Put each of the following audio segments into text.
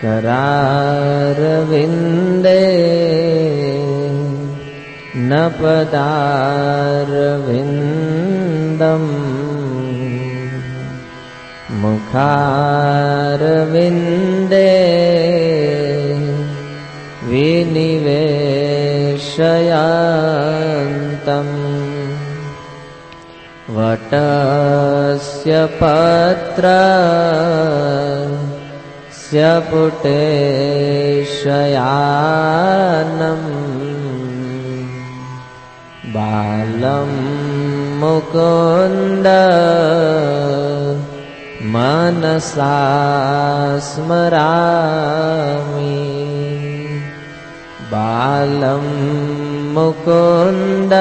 करारविन्दे न पदारविन्दम् मुखारविन्दे विनिवेशयन्तम् वटस्य पत्रस्य पुटेशयानम् बालं मुकुन्द मनसा स्मरामि बालं मुकुन्द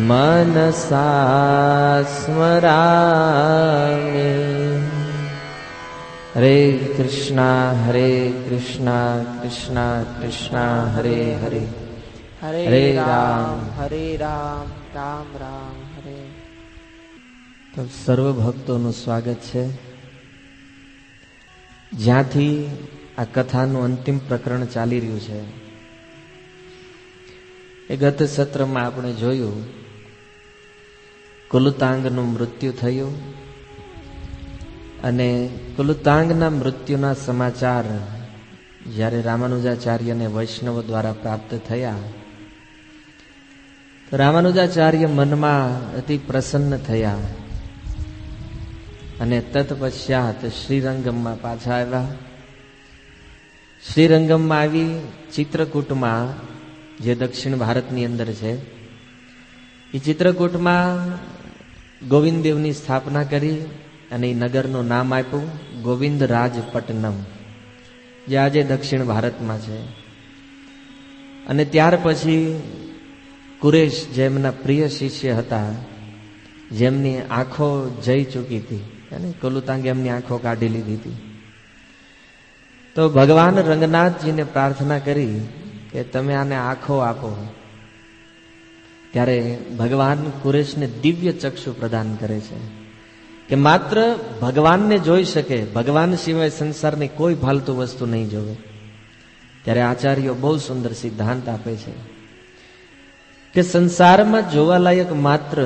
मनसा स्मरामि। हरे कृष्णा कृष्णा कृष्णा हरे हरे हरे राम राम राम हरे। તો સર્વ ભક્તોનું સ્વાગત છે. જ્યાંથી આ કથાનું અંતિમ પ્રકરણ ચાલી રહ્યું છે એ ગત સત્રમાં આપણે જોયું કુલુતાંગનું મૃત્યુ થયું અને કુલુતાંગના મૃત્યુના સમાચાર જ્યારે રામાનુજાચાર્યને વૈષ્ણવો દ્વારા પ્રાપ્ત થયા તો રામાનુજાચાર્ય મનમાં અતિ પ્રસન્ન થયા અને તત્પશ્ચાત શ્રીરંગમમાં પાછા આવ્યા. શ્રીરંગમમાં આવી ચિત્રકૂટમાં, જે દક્ષિણ ભારતની અંદર છે, એ ચિત્રકૂટમાં ગોવિંદદેવની સ્થાપના કરી અને એ નગરનું નામ આપ્યું ગોવિંદરાજપટ્ટનમ, જે આજે દક્ષિણ ભારતમાં છે. અને ત્યાર પછી કુરેશ, જેમના પ્રિય શિષ્ય હતા, જેમની આંખો જઈ ચૂકી હતી અને કુલુતાંગે એમની આંખો કાઢી લીધી હતી, તો ભગવાન રંગનાથજીને પ્રાર્થના કરી કે તમે આને આંખો આપો. ત્યારે ભગવાન કુરેશને દિવ્ય ચક્ષુ પ્રદાન કરે છે કે માત્ર ભગવાનને જોઈ શકે, ભગવાન સિવાય સંસારની કોઈ ફાલતુ વસ્તુ નહીં જોવે. ત્યારે આચાર્યો બહુ સુંદર સિદ્ધાંત આપે છે કે સંસારમાં જોવાલાયક માત્ર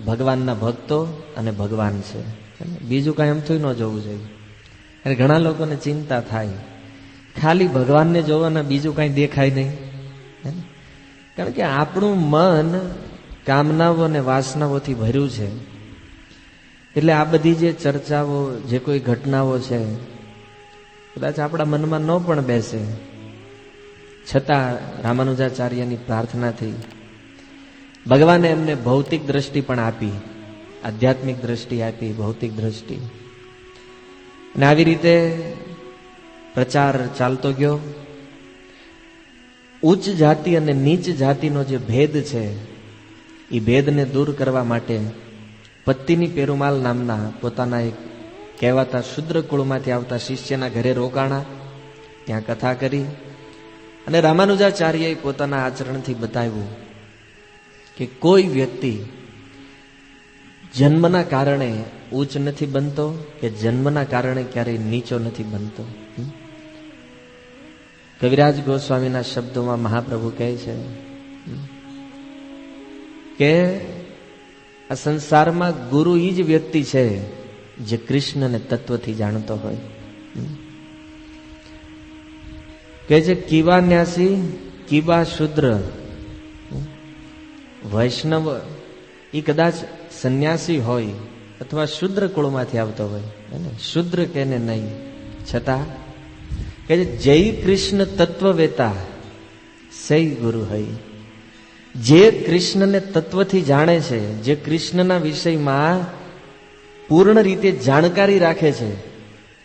ભગવાનના ભક્તો અને ભગવાન છે, બીજું કાંઈ એમથી ન જોવું જોઈએ. અને ઘણા લોકોને ચિંતા થાય ખાલી ભગવાનને જોવાના, બીજું કાંઈ દેખાય નહીં. કારણ કે આપણું મન કામનાઓ અને વાસનાઓથી ભર્યું છે. એટલે આ બધી જે ચર્ચાઓ, જે કોઈ ઘટનાઓ છે, કદાચ આપણા મનમાં ન પણ બેસે, છતાં રામાનુજાચાર્યની પ્રાર્થનાથી ભગવાને એમને ભૌતિક દ્રષ્ટિ પણ આપી, આધ્યાત્મિક દ્રષ્ટિ આપી, ભૌતિક દ્રષ્ટિ. અને આવી રીતે પ્રચાર ચાલતો ગયો. ઉચ્ચ જાતિ અને નીચ જાતિનો જે ભેદ છે એ ભેદને દૂર કરવા માટે પત્તિની પેરુમાલ નામના પોતાના એક કહેવાતા શુદ્ર કુળમાંથી આવતા શિષ્યના ઘરે રોકાણા, ત્યાં કથા કરી. અને રામાનુજાચાર્યએ પોતાના આચરણથી બતાવ્યું કે કોઈ વ્યક્તિ જન્મના કારણે ઉચ્ચ નથી બનતો કે જન્મના કારણે ક્યારેય નીચો નથી બનતો. કવિરાજ ગોસ્વામીના શબ્દોમાં મહાપ્રભુ કહે છે કે આ સંસારમાં ગુરુ એ જ વ્યક્તિ છે જે કૃષ્ણને તત્વથી જાણતો હોય. કહે છે કીવા ન્યાસી કીવા શુદ્ર. વૈષ્ણવ એ કદાચ સંન્યાસી હોય અથવા શુદ્ર કુળમાંથી આવતો હોય, શુદ્ર કે ને નહીં, છતાં કે જય કૃષ્ણ તત્વવેતા સૈ ગુરુ હોય. જે કૃષ્ણને તત્વથી જાણે છે, જે કૃષ્ણના વિષયમાં પૂર્ણ રીતે જાણકારી રાખે છે,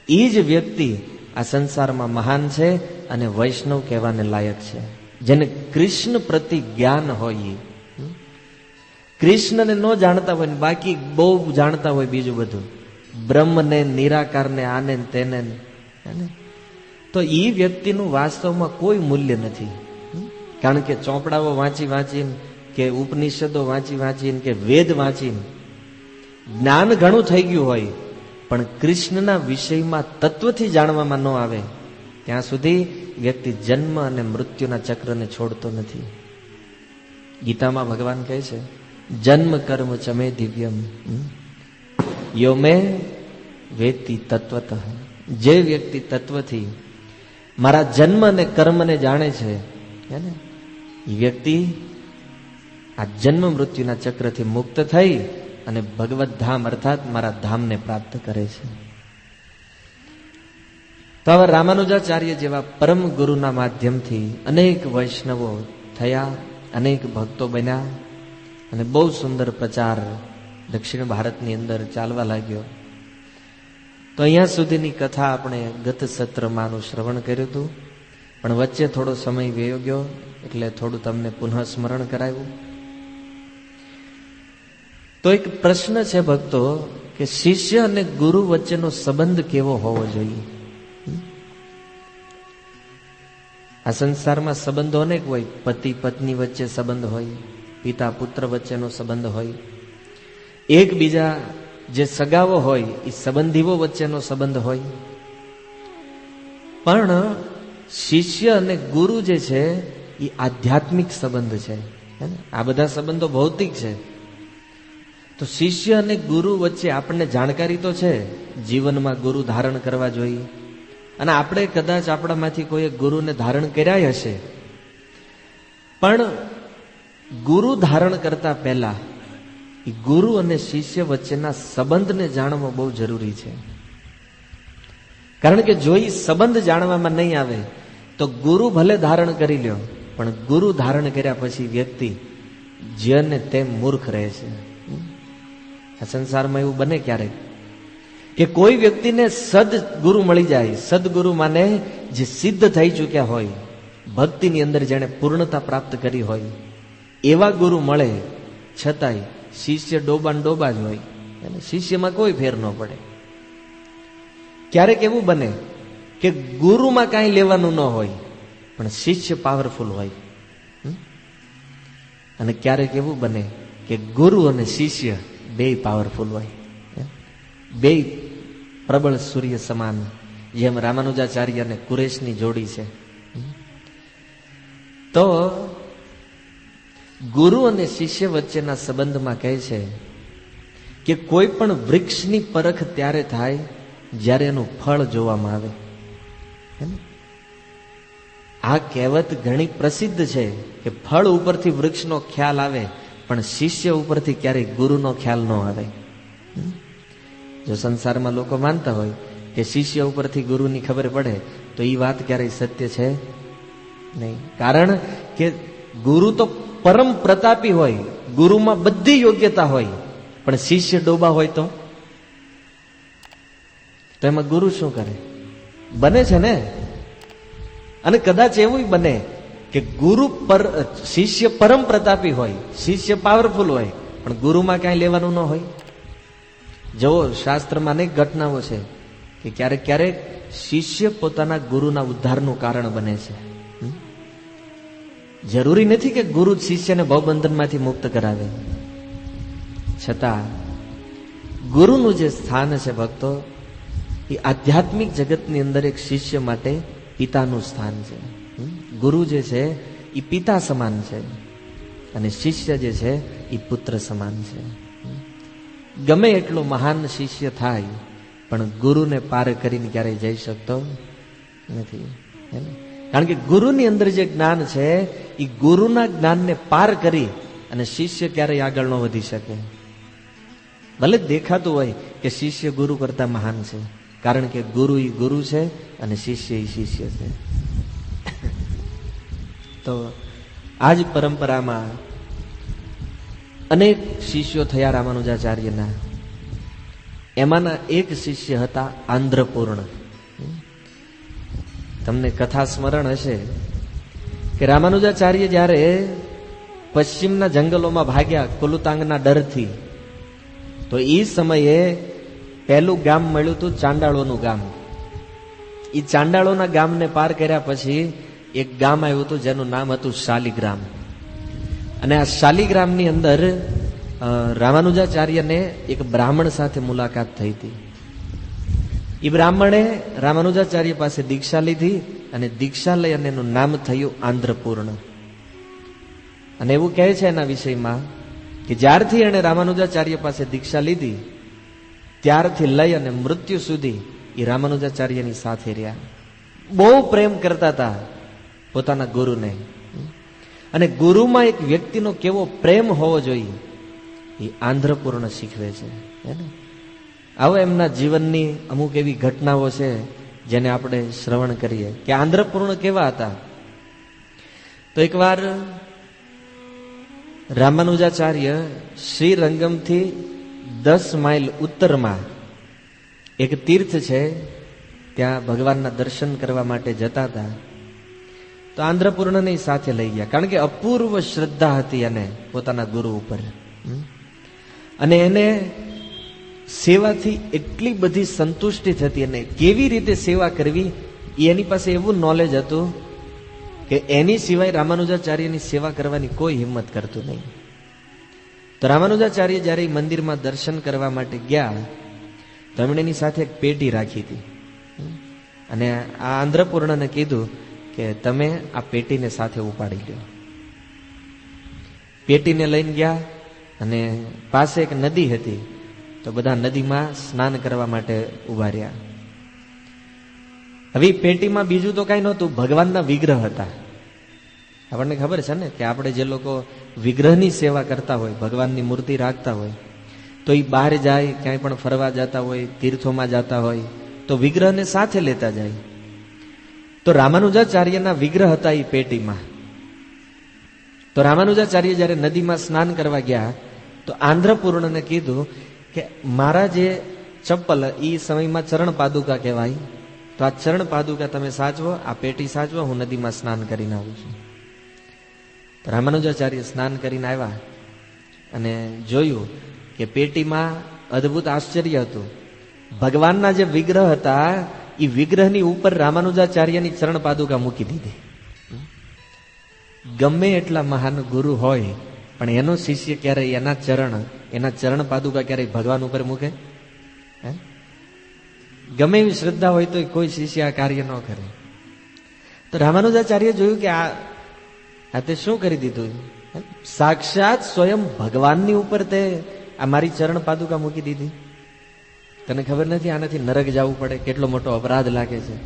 એ જ વ્યક્તિ આ સંસારમાં મહાન છે અને વૈષ્ણવ કહેવાને લાયક છે. જેને કૃષ્ણ પ્રતિ જ્ઞાન હોય, કૃષ્ણને ન જાણતા હોય ને બાકી બહુ જાણતા હોય બીજું બધું, બ્રહ્મને, નિરાકારને, આને તેને, તો એ વ્યક્તિનું વાસ્તવમાં કોઈ મૂલ્ય નથી. કારણ કે ચોપડાઓ વાંચી વાંચીને કે ઉપનિષદો વાંચી વાંચીને કે વેદ વાંચીને જ્ઞાન ઘણું થઈ ગયું હોય, પણ કૃષ્ણના વિષયમાં તત્વથી જાણવામાં ન આવે ત્યાં સુધી વ્યક્તિ જન્મ અને મૃત્યુના ચક્રને છોડતો નથી. ગીતામાં ભગવાન કહે છે, જન્મ કર્મ ચમે દિવ્યમ યો મે વેતી તત્વતઃ. જે વ્યક્તિ તત્વથી મારા જન્મ અને કર્મને જાણે છે એ વ્યક્તિ આ જન્મ મૃત્યુના ચક્રથી મુક્ત થઈ અને ભગવત ધામ અર્થાત મારા ધામને પ્રાપ્ત કરે છે. તો હવે રામાનુજાચાર્ય જેવા પરમ ગુરુના માધ્યમથી અનેક વૈષ્ણવો થયા, અનેક ભક્તો બન્યા અને બહુ સુંદર પ્રચાર દક્ષિણ ભારતની અંદર ચાલવા લાગ્યો. તો અહીંયા સુધીની કથા આપણે ગત સત્રમાંનું શ્રવણ કર્યું હતું, પણ વચ્ચે થોડો સમય વયો ગયો એટલે થોડું તમને પુનઃ સ્મરણ કરાવ્યું. તો એક પ્રશ્ન છે ભક્તો કે શિષ્ય અને ગુરુ વચ્ચેનો સંબંધ કેવો હોવો જોઈએ? આ સંસારમાં સંબંધો અનેક હોય. પતિ પત્ની વચ્ચે સંબંધ હોય, પિતા પુત્ર વચ્ચેનો સંબંધ હોય, એકબીજા જે સગાઓ હોય એ સંબંધીઓ વચ્ચેનો સંબંધ હોય. પણ શિષ્ય અને ગુરુ જે છે એ આધ્યાત્મિક સંબંધ છે. આ બધા સંબંધો ભૌતિક છે. તો શિષ્ય અને ગુરુ વચ્ચે આપણને જાણકારી તો છે, જીવનમાં ગુરુ ધારણ કરવા જોઈએ, અને આપણે કદાચ આપણામાંથી કોઈ ગુરુને ધારણ કર્યા હશે. પણ ગુરુ ધારણ કરતા પહેલા એ ગુરુ અને શિષ્ય વચ્ચેના સંબંધને જાણવો બહુ જરૂરી છે. કારણ કે જો એ સંબંધ જાણવામાં નહીં આવે તો ગુરુ ભલે ધારણ કરી લ્યો, પણ ગુરુ ધારણ કર્યા પછી વ્યક્તિ જેને તેમ મૂર્ખ રહે છે. આ સંસારમાં એવું બને ક્યારેક કે કોઈ વ્યક્તિને સદગુરુ મળી જાય. સદગુરુ માને જે સિદ્ધ થઈ ચૂક્યા હોય, ભક્તિની અંદર જેણે પૂર્ણતા પ્રાપ્ત કરી હોય, એવા ગુરુ મળે છતાંય શિષ્ય ડોબા ડોબા જ હોય અને શિષ્યમાં કોઈ ફેર ન પડે. ક્યારેક એવું બને કે ગુરુમાં કાંઈ લેવાનું ન હોય પણ શિષ્ય પાવરફુલ હોય, અને ક્યારેક એવું બને કે ગુરુ અને શિષ્ય બે પાવરફુલ હોય, બે પ્રબળ સૂર્ય સમાન, જેમ રામાનુજાચાર્ય અને કુરેશની જોડી છે. તો ગુરુ અને શિષ્ય વચ્ચેના સંબંધમાં કહે છે કે કોઈ પણ વૃક્ષની પરખ ત્યારે થાય જ્યારે એનું ફળ જોવામાં આવે. આ કહેવત ઘણી પ્રસિદ્ધ છે કે ફળ ઉપરથી વૃક્ષનો ખ્યાલ આવે પણ શિષ્ય ઉપરથી ક્યારેય ગુરુનો ખ્યાલ ન આવે. જો સંસારમાં લોકો માનતા હોય કે શિષ્ય ઉપરથી ગુરુની ખબર પડે તો એ વાત ક્યારેય સત્ય છે નહીં. કારણ કે ગુરુ તો પરમ પ્રતાપી હોય, ગુરુમાં બધી યોગ્યતા હોય, પણ શિષ્ય ડોબા હોય તો એમાં ગુરુ શું કરે? બને છે ને. અને કદાચ એવું બને કે ગુરુ શિષ્ય પરમ પ્રતાપી હોય, શિષ્ય પાવરફુલ હોય, પણ ગુરુમાં કાંઈ લેવાનું ન હોય. જુઓ, શાસ્ત્રમાં અનેક ઘટનાઓ છે કે ક્યારેક ક્યારેક શિષ્ય પોતાના ગુરુના ઉદ્ધારનું કારણ બને છે. જરૂરી નથી કે ગુરુ શિષ્યને ભવબંધનમાંથી મુક્ત કરાવે, છતાં ગુરુનું જે સ્થાન છે ભક્તો, એ આધ્યાત્મિક જગતની અંદર એક શિષ્ય માટે પિતાનું સ્થાન છે. ગુરુ જે છે એ પિતા સમાન છે અને શિષ્ય જે છે એ પુત્ર સમાન છે. ગમે એટલો મહાન શિષ્ય થાય પણ ગુરુને પાર કરીને ક્યારેય જઈ શકતો નથી. કારણ કે ગુરુની અંદર જે જ્ઞાન છે એ ગુરુના જ્ઞાનને પાર કરી અને શિષ્ય ક્યારેય આગળ ન વધી શકે. ભલે દેખાતું હોય કે શિષ્ય ગુરુ કરતા મહાન છે, કારણ કે ગુરુ એ ગુરુ છે અને શિષ્ય એ શિષ્ય છે. તો આ જ પરંપરામાં અનેક શિષ્યો થયા રામાનુજાચાર્યના. એમાંના એક શિષ્ય હતા આંધ્રપૂર્ણ. તમને કથા સ્મરણ હશે કે રામાનુજાચાર્ય જ્યારે પશ્ચિમના જંગલોમાં ભાગ્યા કુલુતાંગના ડરથી, તો એ સમયે પહેલું ગામ મળ્યું હતું ચાંડાળોનું ગામ. એ ચાંડાળોના ગામને પાર કર્યા પછી એક ગામ આવ્યું હતું જેનું નામ હતું શાલિગ્રામ. અને આ શાલિગ્રામની અંદર રામાનુજાચાર્યને એક બ્રાહ્મણ સાથે મુલાકાત થઈ હતી. એ બ્રાહ્મણે રામાનુજાચાર્ય પાસે દીક્ષા લીધી અને દીક્ષા લઈ અને એનું નામ થયું આંધ્રપૂર્ણ. અને એવું કહે છે એના વિષયમાં કે જ્યારથી એણે રામાનુજાચાર્ય પાસે દીક્ષા લીધી ત્યારથી લઈ અને મૃત્યુ સુધી એ રામાનુજાચાર્યની સાથે રહ્યા. બહુ પ્રેમ કરતા હતા પોતાના ગુરુને. અને ગુરુમાં એક વ્યક્તિનો કેવો પ્રેમ હોવો જોઈએ એ આંધ્રપૂર્ણ શીખવે છે. આવો એમના જીવનની અમુક એવી ઘટનાઓ છે જેને આપણે શ્રવણ કરીએ કે આંધ્રપૂર્ણ કેવા હતા. તો એકવાર રામાનુજાચાર્ય શ્રીરંગમથી 10 માઇલ ઉત્તરમાં એક તીર્થ છે, ત્યાં ભગવાનના દર્શન કરવા માટે જતા હતા. તો આંધ્રપૂર્ણને સાથે લઈ ગયા, કારણ કે અપૂર્વ શ્રદ્ધા હતી એને પોતાના ગુરુ ઉપર. અને એને સેવાથી એટલી બધી સંતુષ્ટિ થતી, અને કેવી રીતે સેવા કરવી એની પાસે એવું નોલેજ હતું કે એની સિવાય રામાનુજાચાર્યની સેવા કરવાની કોઈ હિંમત કરતું નહીં. તો રામાનુજાચાર્ય જ્યારે મંદિરમાં દર્શન કરવા માટે ગયા તો એમણે એની સાથે એક પેટી રાખી હતી. અને આ આંધ્રપૂર્ણને કીધું કે તમે આ પેટીને સાથે ઉપાડી લો. પેટીને લઈને ગયા અને પાસે એક નદી હતી, તો બધા નદીમાં સ્નાન કરવા માટે ઉભા રહ્યા. હવે પેટીમાં બીજું તો કઈ નહોતું, ભગવાનના વિગ્રહ હતા. આપણને ખબર છે ને કે આપણે જે લોકો વિગ્રહની સેવા કરતા હોય, ભગવાનની મૂર્તિ રાખતા હોય, તો એ બહાર જાય, ક્યાંય પણ ફરવા જતા હોય, તીર્થોમાં જતા હોય, તો વિગ્રહને સાથે લેતા જાય. તો રામાનુજાચાર્યના વિગ્રહ હતા એ પેટીમાં. તો રામાનુજાચાર્ય જ્યારે નદીમાં સ્નાન કરવા ગયા તો આંધ્રપૂર્ણને કીધું કે મારા જે ચપ્પલ, એ સમયમાં ચરણ પાદુકા કહેવાય, તો આ ચરણ પાદુકા તમે સાચવો, આ પેટી સાચવો, હું નદીમાં સ્નાન કરીને આવું છું. તો રામાનુજાચાર્ય સ્નાન કરીને આવ્યા અને જોયું કે પેટીમાં અદ્ભુત આશ્ચર્ય હતું. ભગવાનના જે વિગ્રહ હતા એ વિગ્રહની ઉપર રામાનુજાચાર્યની ચરણ પાદુકા મૂકી દીધી. ગમે એટલા મહાન ગુરુ હોય પણ એનો શિષ્ય ક્યારેય એના ચરણ પાદુકા ક્યારેય ભગવાન ઉપર મૂકે? ગમે એવી શ્રદ્ધા હોય તો કોઈ શિષ્ય આ કાર્ય ન કરે. તો રામાનુજાચાર્ય જોયું કે આ તે શું કરી દીધું? સાક્ષાત સ્વયં ભગવાનની ઉપર તે આ મારી ચરણ પાદુકા મૂકી દીધી. તને ખબર નથી આનાથી નરક જવું પડે, કેટલો મોટો અપરાધ લાગે છે.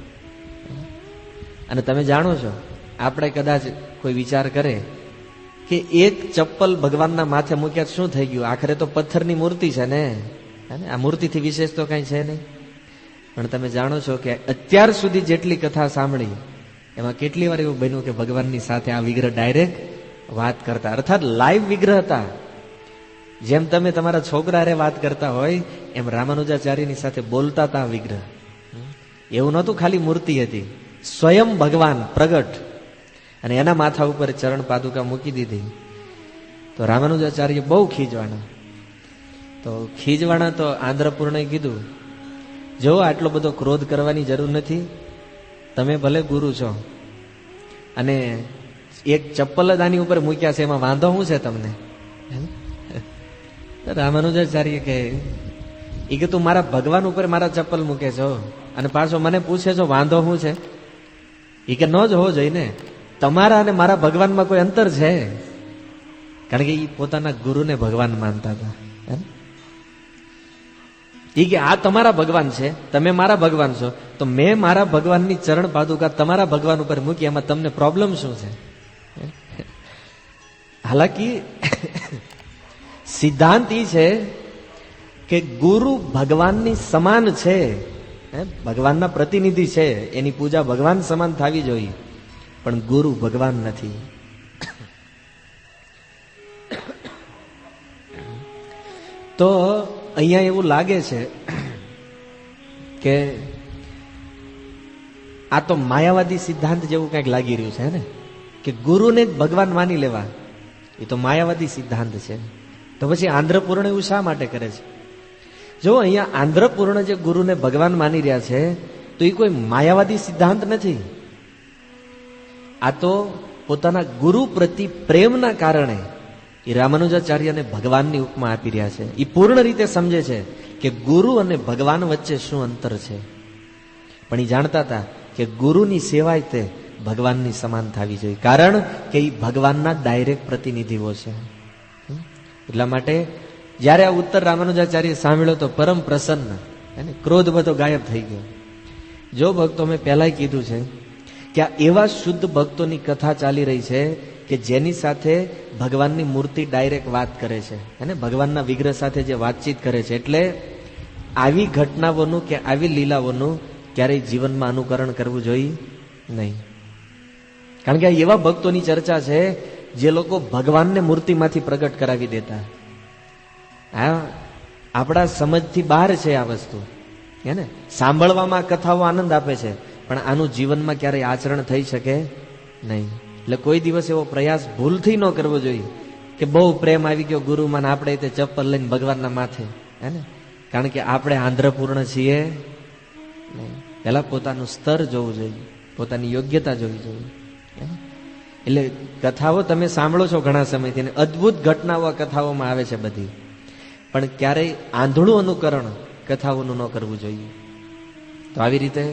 અને તમે જાણો છો, આપણે કદાચ કોઈ વિચાર કરે કે એક ચપ્પલ ભગવાનના માથે મૂક્યા શું થઈ ગયું, આખરે તો પથ્થરની મૂર્તિ છે ને, આ મૂર્તિથી વિશેષ તો કઈ છે નહીં. પણ તમે જાણો છો કે અત્યાર સુધી જેટલી કથા સાંભળી એમાં કેટલી વાર એવું બન્યું કે ભગવાનની સાથે આ વિગ્રહ ડાયરેક્ટ વાત કરતા, અર્થાત લાઈવ વિગ્રહ હતા. જેમ તમે તમારા છોકરા હારે વાત કરતા હોય એમ રામાનુજાચાર્યની સાથે બોલતા હતા વિગ્રહ. એવું નહોતું ખાલી મૂર્તિ હતી, સ્વયં ભગવાન પ્રગટ, અને એના માથા ઉપર ચરણ પાદુકા મૂકી દીધી. તો રામાનુજાચાર્ય બહુ ખીજવાણા. તો આંધ્રપૂર્ણે કીધું, જો આટલો બધો ક્રોધ કરવાની જરૂર નથી, તમે ભલે ગુરુ છો અને એક ચપ્પલ જ આની ઉપર મૂક્યા છે, એમાં વાંધો શું છે તમને? રામાનુજાચાર્ય કે તું મારા ભગવાન ઉપર મારા ચપ્પલ મૂકે છો અને પાછો મને પૂછે છો વાંધો શું છે? એ કે ન જ હોવો જોઈએ ને, તમારા અને મારા ભગવાનમાં કોઈ અંતર છે? કારણ કે એ પોતાના ગુરુને ભગવાન માનતા હતા. એ કે આ તમારા ભગવાન છે, તમે મારા ભગવાન છો, તો મેં મારા ભગવાનની ચરણ પાદુકા તમારા ભગવાન ઉપર મૂકી, એમાં તમને પ્રોબ્લેમ શું છે? હાલાકી સિદ્ધાંત એ છે કે ગુરુ ભગવાનની સમાન છે, ભગવાનના પ્રતિનિધિ છે, એની પૂજા ભગવાન સમાન થવી જોઈએ, પણ ગુરુ ભગવાન નથી. તો અહીંયા એવું લાગે છે કે આ તો માયાવાદી સિદ્ધાંત જેવું કંઈક લાગી રહ્યું છે ને, કે ગુરુને જ ભગવાન માની લેવા, એ તો માયાવાદી સિદ્ધાંત છે. તો પછી આંધ્રપૂર્ણ એવું શા માટે કરે છે? જો અહીંયા આંધ્રપૂર્ણ જે ગુરુને ભગવાન માની રહ્યા છે તો એ કોઈ માયાવાદી સિદ્ધાંત નથી. આ તો પોતાના ગુરુ પ્રતિ પ્રેમના કારણે એ રામાનુજાચાર્યને ભગવાનની ઉપમા આપી રહ્યા છે. એ પૂર્ણ રીતે સમજે છે કે ગુરુ અને ભગવાન વચ્ચે શું અંતર છે. પણ એ જાણતા હતા કે ગુરુની સેવાય તે ભગવાનની સમાન થવી જોઈએ, કારણ કે એ ભગવાનના ડાયરેક્ટ પ્રતિનિધિઓ છે. એટલા માટે જ્યારે આ ઉત્તર રામાનુજાચાર્ય સાંભળ્યો તો પરમ પ્રસન્ન અને ક્રોધ બધો ગાયબ થઈ ગયો. જો ભક્તો મેં પહેલાય કીધું છે કે આ એવા શુદ્ધ ભક્તોની કથા ચાલી રહી છે કે જેની સાથે ભગવાનની મૂર્તિ ડાયરેક્ટ વાત કરે છે અને ભગવાનના વિગ્રહ સાથે જે વાતચીત કરે છે. એટલે આવી ઘટનાઓનું કે આવી લીલાઓનું ક્યારેય જીવનમાં અનુકરણ કરવું જોઈએ નહીં. કારણ કે આ એવા ભક્તોની ચર્ચા છે જે લોકો ભગવાનને મૂર્તિમાંથી પ્રગટ કરાવી દેતા. આ આપણા સમજથી બહાર છે આ વસ્તુ, હે ને. સાંભળવામાં કથાઓ આનંદ આપે છે, પણ આનું જીવનમાં ક્યારેય આચરણ થઈ શકે નહીં. એટલે કોઈ દિવસ એવો પ્રયાસ ભૂલથી ન કરવો જોઈએ કે બહુ પ્રેમ આવી ગયો ગુરુમાં, આપણે તે ચપ્પલ લઈને ભગવાનના માથે, હે ને. કારણ કે આપણે આંધ્રપૂર્ણ છીએ. પહેલા પોતાનું સ્તર જોવું જોઈએ, પોતાની યોગ્યતા જોવી જોઈએ. એટલે કથાઓ તમે સાંભળો છો ઘણા સમયથી, અને અદ્ભુત ઘટનાઓ આ કથાઓમાં આવે છે બધી, પણ ક્યારેય આંધળું અનુકરણ કથાઓનું ન કરવું જોઈએ. તો આવી રીતે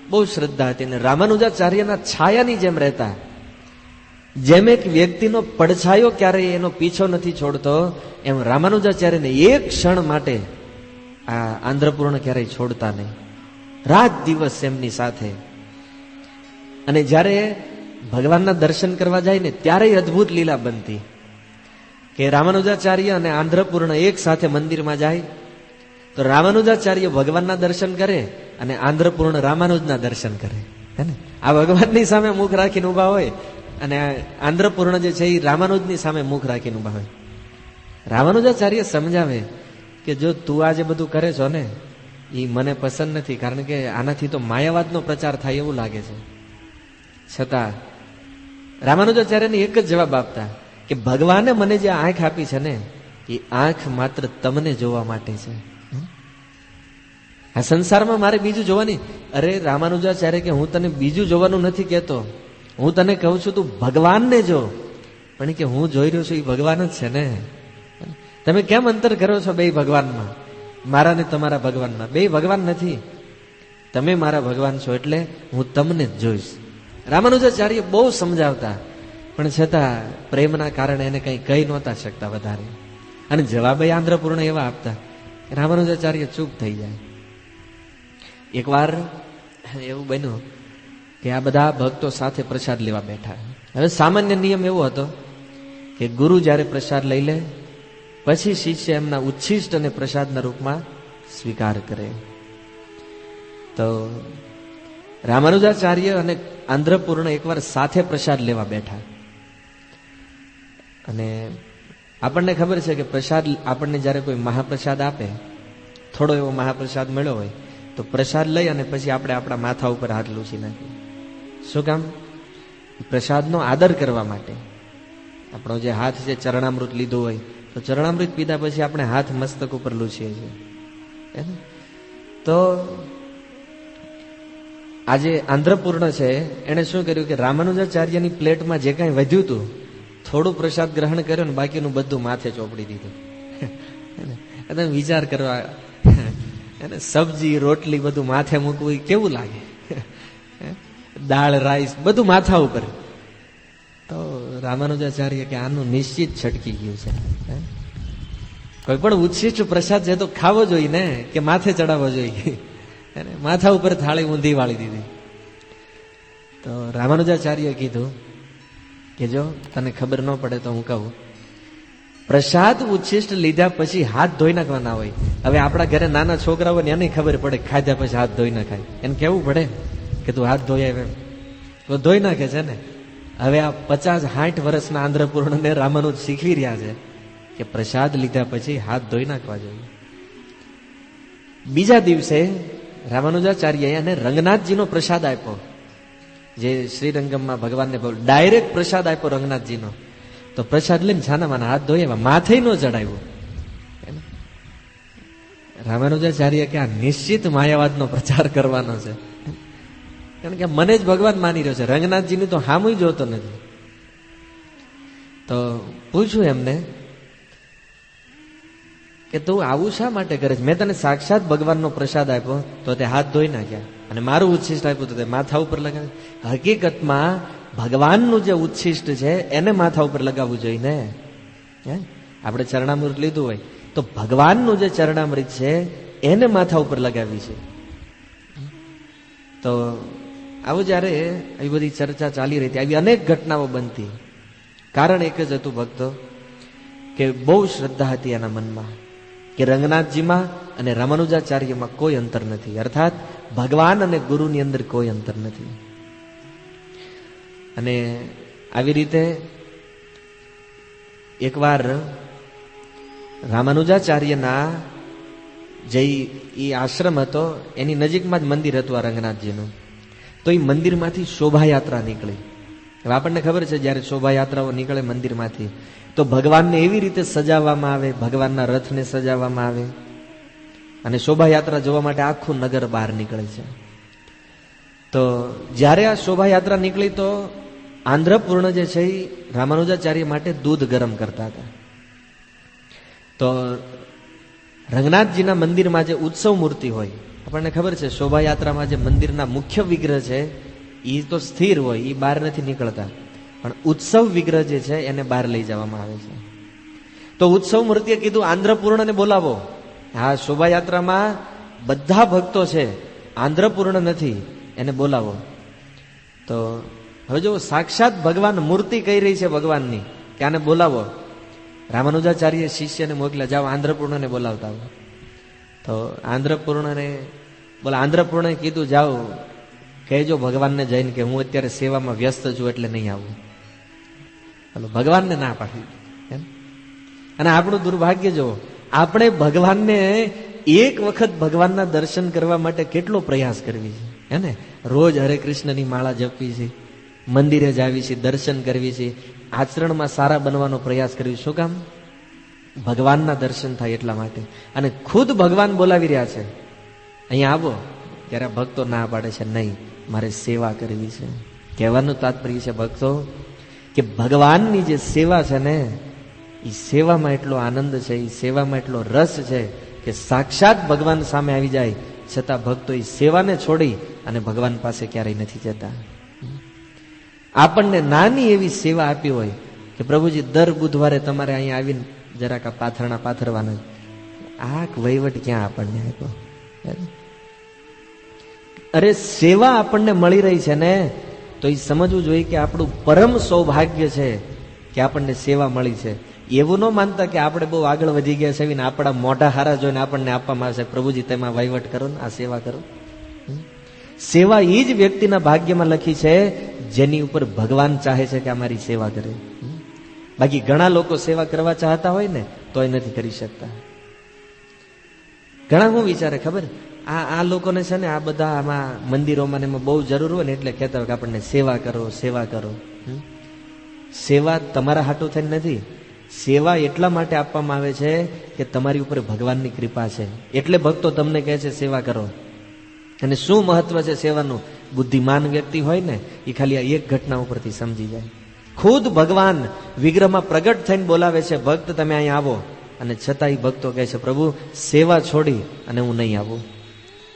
બહુ શ્રદ્ધા હતી, અને રામાનુજાચાર્યના છાયાની જેમ રહેતા. જેમ એક વ્યક્તિનો પડછાયો ક્યારેય એનો પીછો નથી છોડતો, એમ રામાનુજાચાર્યને એક ક્ષણ માટે આ આંધ્રપૂર્ણ ક્યારેય છોડતા નહીં. રાત દિવસ એમની સાથે. અને જ્યારે ભગવાનના દર્શન કરવા જાય ને ત્યારે અદ્ભુત લીલા બનતી કે રામાનુજાચાર્ય અને આંધ્રપૂર્ણ એક સાથે મંદિરમાં જાય તો રામાનુજાચાર્ય ભગવાનના દર્શન કરે અને આંધ્રપૂર્ણ રામાનુજના દર્શન કરે, હે ને. આ ભગવાનની સામે મુખ રાખીને ઉભા હોય અને આંધ્રપૂર્ણ જે છે એ રામાનુજની સામે મુખ રાખીને ઉભા હોય. રામાનુજાચાર્ય સમજાવે કે જો તું આ જે બધું કરે છો ને એ મને પસંદ નથી, કારણ કે આનાથી તો માયાવાદનો પ્રચાર થાય એવું લાગે છે. છતાં રામાનુજાચાર્યને એક જ જવાબ આપતા કે ભગવાને મને જે આંખ આપી છે ને એ આંખ માત્ર તમને જોવા માટે છે. આ સંસારમાં મારે બીજું જોવાની, અરે રામાનુજાચાર્ય કે હું તને બીજું જોવાનું નથી કહેતો, હું તને કહું છું તું ભગવાનને જો. પણ કે હું જોઈ રહ્યો છું એ ભગવાન જ છે ને. તમે કેમ અંતર કરો છો બે ભગવાનમાં, મારા ને તમારા ભગવાનમાં? બે ભગવાન નથી, તમે મારા ભગવાન છો, એટલે હું તમને જ જોઈશ. રામાનુજાચાર્ય બહુ સમજાવતા, પણ છતાં પ્રેમના કારણે એને કંઈ કહી નહોતા શકતા વધારે, અને જવાબ આંધ્રપૂર્ણ એવા આપતા રામાનુજાચાર્ય ચૂપ થઈ જાય. એકવાર એવું બન્યું કે આ બધા ભક્તો સાથે પ્રસાદ લેવા બેઠા. હવે સામાન્ય નિયમ એવો હતો કે ગુરુ જ્યારે પ્રસાદ લઈ લે પછી શિષ્ય એમના ઉચ્છિષ્ટ અને પ્રસાદના રૂપમાં સ્વીકાર કરે. તો રામાનુજાચાર્ય અને આંધ્રપૂર્ણ એકવાર સાથે પ્રસાદ લેવા બેઠા, અને આપણને ખબર છે કે પ્રસાદ આપણને જ્યારે કોઈ મહાપ્રસાદ આપે, થોડો એવો મહાપ્રસાદ મળ્યો હોય તો પ્રસાદ લઈ અને પછી આપણે આપણા માથા ઉપર હાથ લૂછી નાખીએ. શું કામ? પ્રસાદનો આદર કરવા માટે. આપણો જે હાથ છે ચરણામૃત લીધું હોય તો ચરણામૃત પીધા પછી આપણે હાથ મસ્તક ઉપર લૂછીએ છીએ. તો આજે આંધ્રપૂર્ણ છે એને શું કર્યું કે રામાનુજાચાર્યની પ્લેટમાં જે કાંઈ વધ્યું હતું થોડું પ્રસાદ ગ્રહણ કર્યો ને બાકીનું બધું માથે ચોપડી દીધું. અને વિચાર કરવા, અને સબ્જી રોટલી બધું માથે મૂકવું એ કેવું લાગે? દાળ રાઈસ બધું માથા ઉપર. તો રામાનુજાચાર્ય કે આનું નિશ્ચિત છટકી ગયું છે. કોઈ પણ ઉચ્છિષ્ટ પ્રસાદ છે તો ખાવો જોઈએ ને, કે માથે ચડાવવો જોઈએ? માથા ઉપર થાળી ઊંધી વાળી દીધી. તો રામાનુજાચાર્ય કીધું કે જો તને ખબર ન પડે તો હું કહું, પ્રસાદ ઉચ્છિષ્ટ લીધા પછી હાથ ધોઈ નાખવાના હોય. હવે આપણા ઘરે નાના છોકરાઓ ને એને ખબર પડે ખાધા પછી હાથ ધોઈ નાખાય, એને કેવું પડે કે તું હાથ ધોઈ આવે, તો ધોઈ નાખે છે ને. હવે આ 50-60 વર્ષના આંધ્રપૂર્ણને રામાનુજ શીખવી રહ્યા છે કે પ્રસાદ લીધા પછી હાથ ધોઈ નાખવા જોઈએ. બીજા દિવસે રામાનુજાચાર્યએ એને રંગનાથજીનો પ્રસાદ આપ્યો, જે શ્રીરંગમમાં ભગવાનને ડાયરેક્ટ પ્રસાદ આપ્યો રંગનાથજીનો. તો પ્રસાદ લઈને છાનામાના હાથ ધોઈ આવ્યા, માથે ન ચડાવ્યું. રામાનુજાચાર્ય કે આ નિશ્ચિત માયાવાદનો પ્રચાર કરવાનો છે, કારણ કે મને જ ભગવાન માની રહ્યો છે, રંગનાથજીની તો હામું જોતો નથી. તો પૂછ્યું એમને કે તું આવું શા માટે કરે છે? મેં તને સાક્ષાત ભગવાનનો પ્રસાદ આપ્યો તો તે હાથ ધોઈ નાખ્યા, અને મારું ઉચ્છિષ્ટ આપ્યું તો તે માથા ઉપર લગાવ્યું. હકીકતમાં ભગવાનનું જે ઉચ્છિષ્ટ છે એને માથા ઉપર લગાવવું જોઈએ ને. આપણે ચરણામૃત લીધું હોય તો ભગવાનનું જે ચરણામૃત છે એને માથા ઉપર લગાવી છે. તો આવું જયારે આવી બધી ચર્ચા ચાલી રહી હતી, આવી અનેક ઘટનાઓ બનતી. કારણ એક જ હતું ભક્તો, કે બહુ શ્રદ્ધા હતી એના મનમાં કે રંગનાથજીમાં અને રામાનુજાચાર્યમાં કોઈ અંતર નથી, અર્થાત ભગવાન અને ગુરુની અંદર કોઈ અંતર નથી. અને આવી રીતે એકવાર રામાનુજાચાર્યના જે ઈ આશ્રમ હતો એની નજીકમાં જ મંદિર હતું આ રંગનાથજીનું. તો એ મંદિરમાંથી શોભાયાત્રા નીકળી. હવે આપણને ખબર છે જયારે શોભાયાત્રાઓ નીકળે મંદિરમાંથી તો ભગવાનને એવી રીતે સજાવવામાં આવે, ભગવાનના રથને સજાવવામાં આવે, અને શોભાયાત્રા જોવા માટે આખું નગર બહાર નીકળે છે. તો જ્યારે આ શોભાયાત્રા નીકળી તો આંધ્રપૂર્ણ જે છે એ રામાનુજાચાર્ય માટે દૂધ ગરમ કરતા હતા. તો રંગનાથજીના મંદિરમાં જે ઉત્સવ મૂર્તિ હોય, આપણને ખબર છે શોભાયાત્રામાં જે મંદિરના મુખ્ય વિગ્રહ છે એ તો સ્થિર હોય, એ બહાર નથી નીકળતા, પણ ઉત્સવ વિગ્રહ જે છે એને બહાર લઈ જવામાં આવે છે. તો ઉત્સવ મૂર્તિએ કીધું આંધ્રપૂર્ણને બોલાવો. હા, શોભાયાત્રામાં બધા ભક્તો છે, આંધ્રપૂર્ણ નથી, એને બોલાવો. તો હવે જો સાક્ષાત ભગવાન મૂર્તિ કહી રહી છે ભગવાનની કે આને બોલાવો. રામાનુજાચાર્ય શિષ્યને મોકલ્યા, જાઓ આંધ્રપૂર્ણને બોલાવતા આવો. તો આંધ્રપૂર્ણે કીધું જાઓ કહેજો ભગવાનને જઈને કે હું અત્યારે સેવામાં વ્યસ્ત છું એટલે નહીં આવું. હાલો, ભગવાનને ના પાડી. અને આપણું દુર્ભાગ્ય જો, આપણે ભગવાનને એક વખત ભગવાનના દર્શન કરવા માટે કેટલો પ્રયાસ કરવી છે, હે ને? રોજ હરે કૃષ્ણની માળા જપવી છે, મંદિરે જ આવી છે, દર્શન કરવી છે, આચરણમાં સારા બનવાનો પ્રયાસ કરવી. શું કામ? ભગવાનના દર્શન થાય એટલા માટે. અને ખુદ ભગવાન બોલાવી રહ્યા છે, અહીંયા આવો. ત્યારે ભક્તો ના પાડે છે, નહીં, મારે સેવા કરવી છે. કહેવાનું તાત્પર્ય છે ભક્તો કે ભગવાનની જે સેવા છે ને, એ સેવામાં એટલો આનંદ છે, એ સેવામાં એટલો રસ છે કે સાક્ષાત ભગવાન સામે આવી જાય છતાં ભક્તો એ સેવાને છોડી અને ભગવાન પાસે ક્યારેય નથી જતા. આપણને નાની એવી સેવા આપી હોય કે પ્રભુજી દર બુધવારે તમારે અહીંયા આવીને જરાક આ પાથરણા પાથરવાના, આ વહીવટ ક્યાં આપણને આપ્યો? અરે સેવા આપણને મળી રહી છે ને, તો એ સમજવું જોઈએ કે આપણું પરમ સૌભાગ્ય છે કે આપણને સેવા મળી છે. એવું ન માનતા કે આપણે બહુ આગળ વધી ગયા છે ને આપણા મોઢા હારા જોઈને આપણને આપવામાં આવશે, પ્રભુજી તેમાં વહીવટ કરો ને આ સેવા કરો. સેવા એ જ વ્યક્તિના ભાગ્યમાં લખી છે જેની ઉપર ભગવાન ચાહે છે કે અમારી સેવા કરે. બાકી ઘણા લોકો સેવા કરવા ચાહતા હોય ને તોય નથી કરી શકતા. ઘણા શું વિચારે ખબર, આ લોકોને છે ને આ બધા આમાં મંદિરોમાં એમાં બહુ જરૂર હોય ને એટલે કહેતા હોય કે આપણને સેવા કરો, સેવા કરો. સેવા તમારા હાટું થઈને નથી, સેવા એટલા માટે આપવામાં આવે છે કે તમારી ઉપર ભગવાનની કૃપા છે, એટલે ભક્તો તમને કહે છે સેવા કરો. અને શું મહત્વ છે સેવાનું? બુદ્ધિમાન વ્યક્તિ હોય ને એ ખાલી આ એક ઘટના ઉપરથી સમજી જાય. ખુદ ભગવાન વિગ્રહમાં પ્રગટ થઈને બોલાવે છે, ભક્ત તમે અહીંયા આવો, અને છતાં એ ભક્તો કહે છે પ્રભુ સેવા છોડી અને હું નહીં આવું.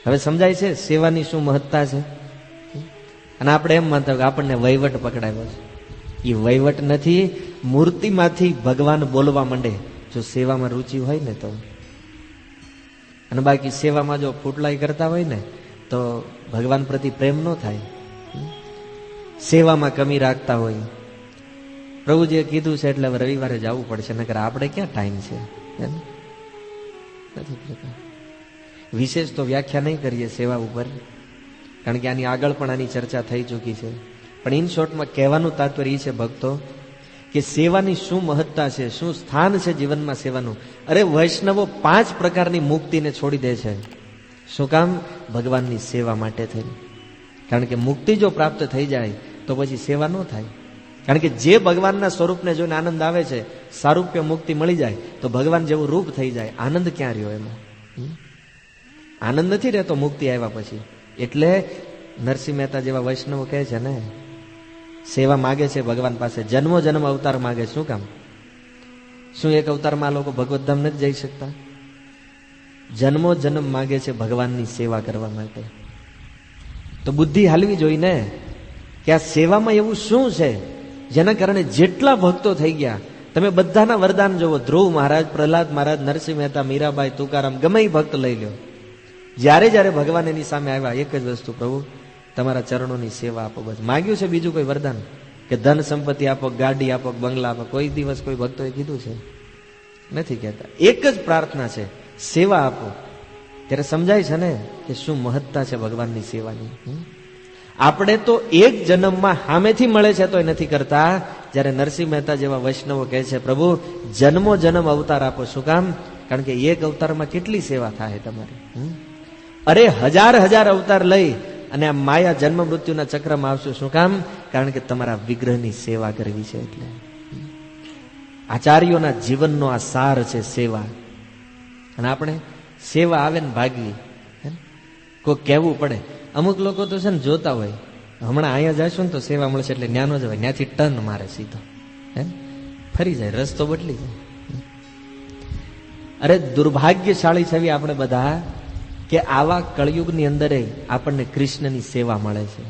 હવે સમજાય છે સેવાની શું મહત્તા છે. અને આપણે એમ માનતા કે આપણને વહીવટ પકડાયો છે. એ વહીવટ નથી, મૂર્તિમાંથી ભગવાન બોલવા માંડે જો સેવામાં રુચિ હોય ને તો. અને બાકી સેવામાં જો ફૂટલાઈ કરતા હોય ને તો ભગવાન પ્રતિ પ્રેમ ન થાય. સેવામાં કમી રાખતા હોય, પ્રભુજીએ કીધું છે એટલે હવે રવિવારે જવું પડશે, નકર આપણે ક્યાં ટાઈમ છે. વિશેષ તો વ્યાખ્યા નહીં કરીએ સેવા ઉપર, કારણ કે આની આગળ પણ આની ચર્ચા થઈ ચૂકી છે. પણ ઇન શોર્ટમાં કહેવાનું તાત્પર્ય છે ભક્તો કે સેવાની શું મહત્તા છે, શું સ્થાન છે જીવનમાં સેવાનું. અરે વૈષ્ણવો 5 પ્રકારની મુક્તિને છોડી દે છે. શું કામ? ભગવાનની સેવા માટે થઈ. કારણ કે મુક્તિ જો પ્રાપ્ત થઈ જાય તો પછી સેવા ન થાય. કારણ કે જે ભગવાનના સ્વરૂપને જોઈને આનંદ આવે છે, સારૂપ્ય મુક્તિ મળી જાય તો ભગવાન જેવું રૂપ થઈ જાય, આનંદ ક્યાં રહ્યો એમાં? આનંદ નથી રહેતો મુક્તિ આવ્યા પછી. એટલે નરસિંહ મહેતા જેવા વૈષ્ણવો કહે છે ને, સેવા માગે છે ભગવાન પાસે, જન્મો જન્મ અવતાર માગે. શું કામ? શું એક અવતારમાં આ લોકો ભગવત ધામ નથી જઈ શકતા? જન્મો જન્મ માગે છે ભગવાનની સેવા કરવા માટે. તો બુદ્ધિ હાલવી જોઈને કે આ સેવામાં એવું શું છે જેના કારણે જેટલા ભક્તો થઈ ગયા, તમે બધાના વરદાન જોવો. ધ્રુવ મહારાજ, પ્રહલાદ મહારાજ, નરસિંહ મહેતા, મીરાબાઈ, તુકારામ, ગમે એ ભક્ત લઈ લો. જ્યારે જ્યારે ભગવાન એની સામે આવ્યા, એક જ વસ્તુ, પ્રભુ તમારા ચરણોની સેવા આપો. બસ માગ્યું છે, બીજું કોઈ વરદાન કે ધન સંપત્તિ આપો, ગાડી આપો, બંગલા આપો, કોઈ દિવસ કોઈ ભક્તોએ કીધું છે? નથી કહેતા. એક જ પ્રાર્થના છે, સેવા આપો. ત્યારે સમજાય છે ને કે શું મહત્તા છે ભગવાનની સેવાની. આપણે તો એક જન્મમાં સામેથી મળે છે તોય નથી કરતા, જ્યારે નરસિંહ મહેતા જેવા વૈષ્ણવો કહે છે પ્રભુ જન્મો જન્મ અવતાર આપો. શું કામ? કારણ કે એક અવતારમાં કેટલી સેવા થાય તમારી. અરે હજાર હજાર અવતાર લઈ અને આ માયા જન્મ મૃત્યુના ચક્રમાં આવશું. શું કામ? કારણ કે તમારા વિગ્રહની સેવા કરવી છે. એટલે આચાર્યોના જીવનનો આ સાર છે સેવા. અને આપણે સેવા આવે ને ભાગવી, કોઈ કહેવું પડે. અમુક લોકો તો છે ને જોતા હોય, હમણાં અહીંયા જઈશું ને તો સેવા મળશે એટલે ન્યાનો જ હોય, ત્યાંથી ટર્ન મારે સીધો, ફરી જાય, રસ્તો બદલી જાય. અરે દુર્ભાગ્યશાળી છવી આપણે બધા કે આવા કળયુગની અંદર આપણને કૃષ્ણની સેવા મળે છે.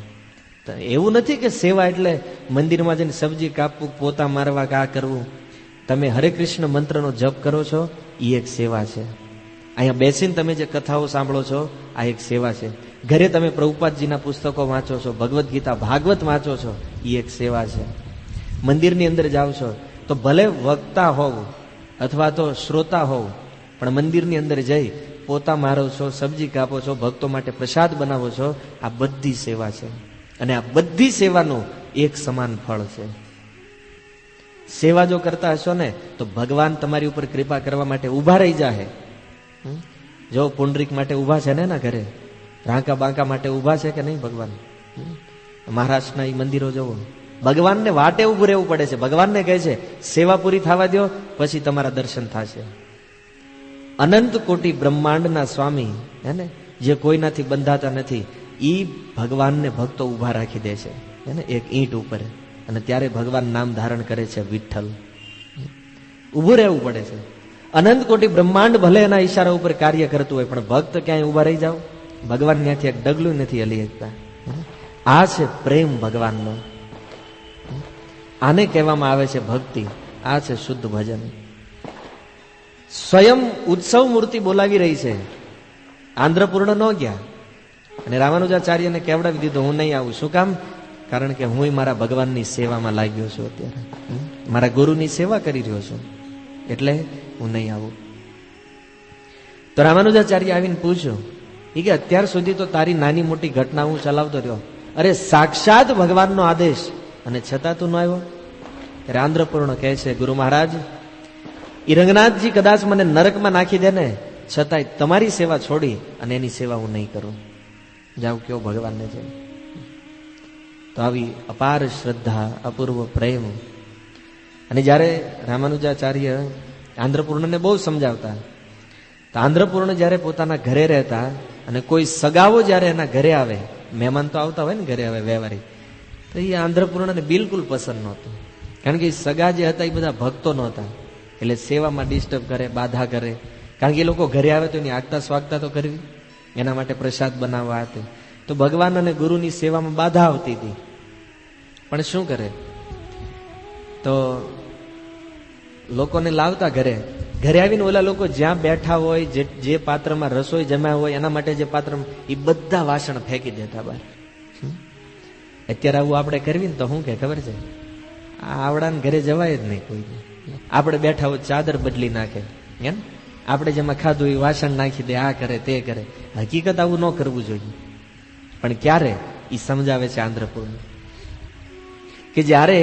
તો એવું નથી કે સેવા એટલે મંદિરમાં જઈને સબ્જી કાપવું, પોતા મારવા, કે આ કરવું. તમે હરે કૃષ્ણ મંત્રનો જપ કરો છો, એ એક સેવા છે. અહીંયા બેસીને તમે જે કથાઓ સાંભળો છો, આ એક સેવા છે. ઘરે તમે પ્રભુપાદજીના પુસ્તકો વાંચો છો, ભગવદ્ ગીતા, ભાગવત વાંચો છો, એ એક સેવા છે. મંદિરની અંદર જાઓ છો તો ભલે વક્તા હોવ અથવા તો શ્રોતા હોવ, પણ મંદિરની અંદર જઈ પોતા મારો છો, સબ્જી કાપો છો, ભક્તો માટે પ્રસાદ બનાવો છો, આ બધી સેવા છે. અને આ બધી સેવાનું એક સમાન ફળ છે. સેવા જો કરતા હશો ને તો ભગવાન તમારી ઉપર કૃપા કરવા માટે ઉભા રહી જાય. જો પુંડરીક માટે ઉભા છે ને એના ઘરે, રાંકા બાંકા માટે ઉભા છે કે નહીં ભગવાન? મહારાષ્ટ્રના એ મંદિરો જુઓ, ભગવાનને વાટે ઉભું રહેવું પડે છે. ભગવાનને કહે છે સેવા પૂરી થવા દો પછી તમારા દર્શન થશે. અનંત કોટી બ્રહ્માંડના સ્વામી હે ને, જે કોઈનાથી બંધાતા નથી, એ ભગવાનને ભક્તો ઉભા રાખી દે છે ને એક ઈંટ ઉપર, અને ત્યારે ભગવાન નામ ધારણ કરે છે વિઠ્ઠલ. ઉભું રહેવું પડે છે. અનંત કોટી બ્રહ્માંડ ભલે એના ઈશારા ઉપર કાર્ય કરતું હોય, પણ ભક્ત ક્યાંય ઉભા રહી જાવ, ભગવાન ત્યાંથી એક ડગલું નથી હલી શકતા. આ છે પ્રેમ ભગવાનનો. આને કહેવામાં આવે છે ભક્તિ. આ છે શુદ્ધ ભજન. સ્વયં ઉત્સવ મૂર્તિ બોલાવી રહી છે. આંધ્રપૂર્ણ ન ગયા અને રામાનુજાચાર્યને કેવડાવી દીધો, હું નહીં આવું. શું કામ? કારણ કે હું મારા ભગવાનની સેવામાં લાગ્યો છું, અત્યારે મારા ગુરુની સેવા કરી રહ્યો છું, એટલે હું નહીં આવું. તો રામાનુજાચાર્ય આવીને પૂછ્યું, એ કે અત્યાર સુધી તો તારી નાની મોટી ઘટના હું ચલાવતો રહ્યો, અરે સાક્ષાત ભગવાનનો આદેશ અને છતાં તું ન આવ્યો? ત્યારે આંધ્રપૂર્ણ કહે છે, ગુરુ મહારાજ, ઈ રંગનાથજી કદાચ મને નરકમાં નાખી દે ને, છતાંય તમારી સેવા છોડી અને એની સેવા હું નહીં કરું. જાવ કેવો ભગવાનને છે. તો આવી અપાર શ્રદ્ધા, અપૂર્વ પ્રેમ. અને જ્યારે રામાનુજાચાર્ય આંધ્રપૂર્ણને બહુ સમજાવતા, તો આંધ્રપૂર્ણ જ્યારે પોતાના ઘરે રહેતા અને કોઈ સગાઓ જ્યારે એના ઘરે આવે, મહેમાન તો આવતા હોય ને ઘરે, આવે વ્યવહારિક, તો એ આંધ્રપૂર્ણને બિલકુલ પસંદ નહોતું. કારણ કે એ સગા જે હતા એ બધા ભક્તો નહોતા, એટલે સેવામાં ડિસ્ટર્બ કરે, બાધા કરે. કારણ કે એ લોકો ઘરે આવે તો એની આગતા સ્વાગતા તો કરવી, એના માટે પ્રસાદ બનાવવા હતી. તો ભગવાન અને ગુરુની સેવામાં બાધા આવતી હતી. પણ શું કરે, તો લોકોને લાવતા ઘરે. ઘરે આવીને ઓલા લોકો જ્યાં બેઠા હોય, જે પાત્રમાં રસોઈ જમ્યા હોય, એના માટે જે પાત્ર, એ બધા વાસણ ફેંકી દેતા બહાર. અત્યારે આવું આપણે કરવી ને તો શું કે ખબર છે, આવડાને ઘરે જવાય જ નહીં કોઈ. આપણે બેઠા હોય ચાદર બદલી નાખે, એમ આપણે જેમાં ખાધું એ વાસણ નાખી દે, આ કરે તે કરે. હકીકત આવું ન કરવું જોઈએ. પણ ક્યારે એ સમજાવે છે આંધ્રપૂર્ણ, કે જ્યારે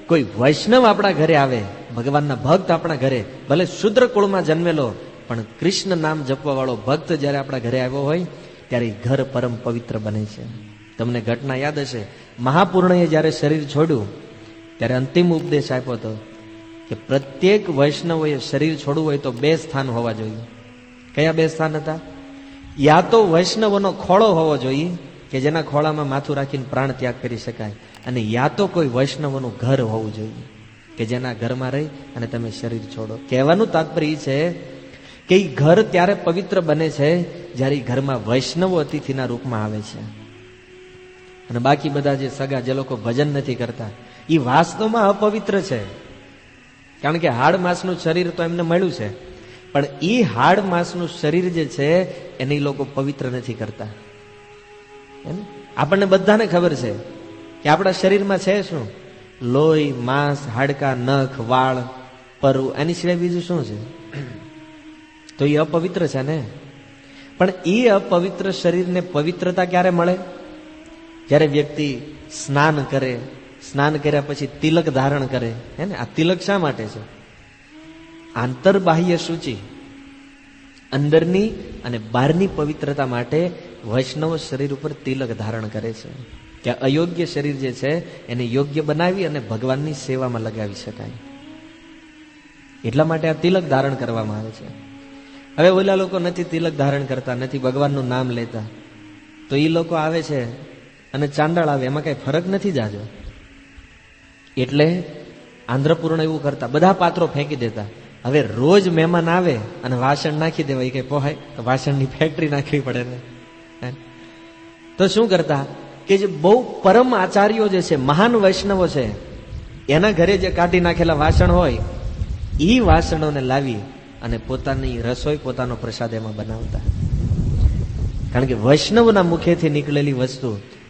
કોઈ વૈષ્ણવ આપણા ઘરે આવે, ભગવાનના ભક્ત આપણા ઘરે, ભલે શુદ્ર કુળમાં જન્મેલો પણ કૃષ્ણ નામ જપવા વાળો ભક્ત જ્યારે આપણા ઘરે આવ્યો હોય, ત્યારે ઘર પરમ પવિત્ર બને છે. તમને ઘટના યાદ હશે, મહાપૂર્ણએ જ્યારે શરીર છોડ્યું ત્યારે અંતિમ ઉપદેશ આપ્યો હતો કે પ્રત્યેક વૈષ્ણવોએ શરીર છોડવું હોય તો 2 સ્થાન હોવા જોઈએ. કયા 2 સ્થાન હતા? યા તો વૈષ્ણવોનો ખોળો હોવો જોઈએ કે જેના ખોળામાં માથું રાખીને પ્રાણ ત્યાગ કરી શકાય, અને યા તો કોઈ વૈષ્ણવોનું ઘર હોવું જોઈએ કે જેના ઘરમાં રહી અને તમે શરીર છોડો. કહેવાનું તાત્પર્ય એ છે કે એ ઘર ત્યારે પવિત્ર બને છે જ્યારે એ ઘરમાં વૈષ્ણવો અતિથિના રૂપમાં આવે છે. અને બાકી બધા જે સગા જે લોકો ભજન નથી કરતા એ વાસ્તવમાં અપવિત્ર છે. કારણ કે હાડ માંસનું શરીર તો એમને મળ્યું છે, પણ એ હાડ માંસનું શરીર જે છે એને એ લોકો પવિત્ર નથી કરતા. આપણને બધાને ખબર છે કે આપણા શરીરમાં છે શું? લોહી, માંસ, હાડકા, નખ, વાળ, પરુ, એની સિવાય બીજું શું છે? તો એ અપવિત્ર છે ને. પણ એ અપવિત્ર શરીરને પવિત્રતા ક્યારે મળે? જ્યારે વ્યક્તિ સ્નાન કરે, સ્નાન કર્યા પછી તિલક ધારણ કરે. હે ને? આ તિલક શા માટે છે? આંતરબાહ્ય શુચિ, અંદરની અને બહારની પવિત્રતા માટે વૈષ્ણવ શરીર ઉપર તિલક ધારણ કરે છે કે અયોગ્ય શરીર જે છે એને યોગ્ય બનાવી અને ભગવાનની સેવામાં લગાવી શકાય. એટલા માટે આ તિલક ધારણ કરવામાં આવે છે. હવે ઓલા લોકો નથી તિલક ધારણ કરતા, નથી ભગવાનનું નામ લેતા, તો એ લોકો આવે છે અને ચાંડાળ આવે, એમાં કઈ ફરક નથી જાજો. એટલે આંધ્રપૂર્ણ એવું કરતા, બધા પાત્રો ફેંકી દેતા. હવે રોજ મહેમાન આવે અને વાસણ નાખી દેવાય, કઈ પોહાય? વાસણની ફેક્ટરી નાખવી પડે ને. તો શું કરતા કે જે બહુ પરમ આચાર્યો જે છે, મહાન વૈષ્ણવો છે, એના ઘરે જે કાઢી નાખેલા વાસણ હોય એ વાસણોને લાવી અને પોતાની રસોઈ, પોતાનો પ્રસાદ એમાં બનાવતા. કારણ કે વૈષ્ણવના મુખેથી નીકળેલી વસ્તુ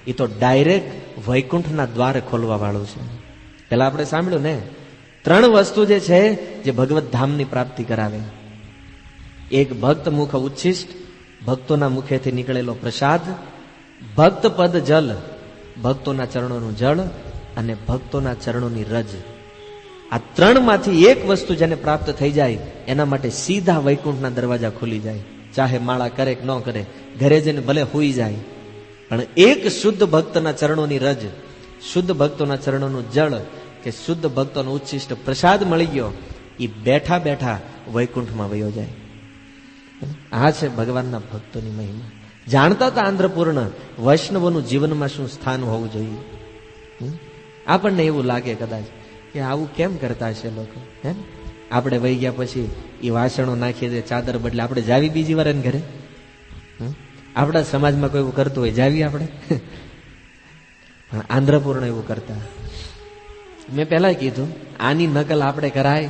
એ તો ડાયરેક્ટ વૈકુંઠના દ્વાર ખોલવા વાળું છે. પેલા આપણે સાંભળ્યું ને, 3 વસ્તુ જે છે જે ભગવત ધામની પ્રાપ્તિ કરાવે. એક ભક્ત મુખ ઉચ્છિષ્ટ, ભક્તોના મુખેથી નીકળેલો પ્રસાદ, ભક્ત પદ જલ, ભક્તોના ચરણોનું જળ, અને ભક્તોના ચરણોની રજ. આ 3 માંથી એક વસ્તુ જેને પ્રાપ્ત થઈ જાય એના માટે સીધા વૈકુંઠના દરવાજા ખુલી જાય. ચાહે માળા કરે કે ન કરે, ઘરે જઈને ભલે હુઈ જાય, પણ એક શુદ્ધ ભક્તના ચરણોની રજ, શુદ્ધ ભક્તોના ચરણોનું જળ કે શુદ્ધ ભક્તોનો ઉચ્છિષ્ટ પ્રસાદ મળી ગયો, એ બેઠા બેઠા વૈકુંઠમાં વયો જાય. આ છે ભગવાનના ભક્તોની મહિમા. જાણતા હતા આંધ્રપૂર્ણ વૈષ્ણવોનું જીવનમાં શું સ્થાન હોવું જોઈએ. આપણને એવું લાગે કદાચ કે આવું કેમ કરતા હશે લોકો. હે, આપણે વહી ગયા પછી એ વાસણો નાખીએ દે, ચાદર બદલે આપણે જાવી બીજી વાર એને ઘરે. આપણા સમાજમાં કોઈ એવું કરતું હોય, જાવી આપણે. પણ આંધ્રપૂર્ણ એવું કરતા. મેં પહેલા કીધું આની નકલ આપણે કરાય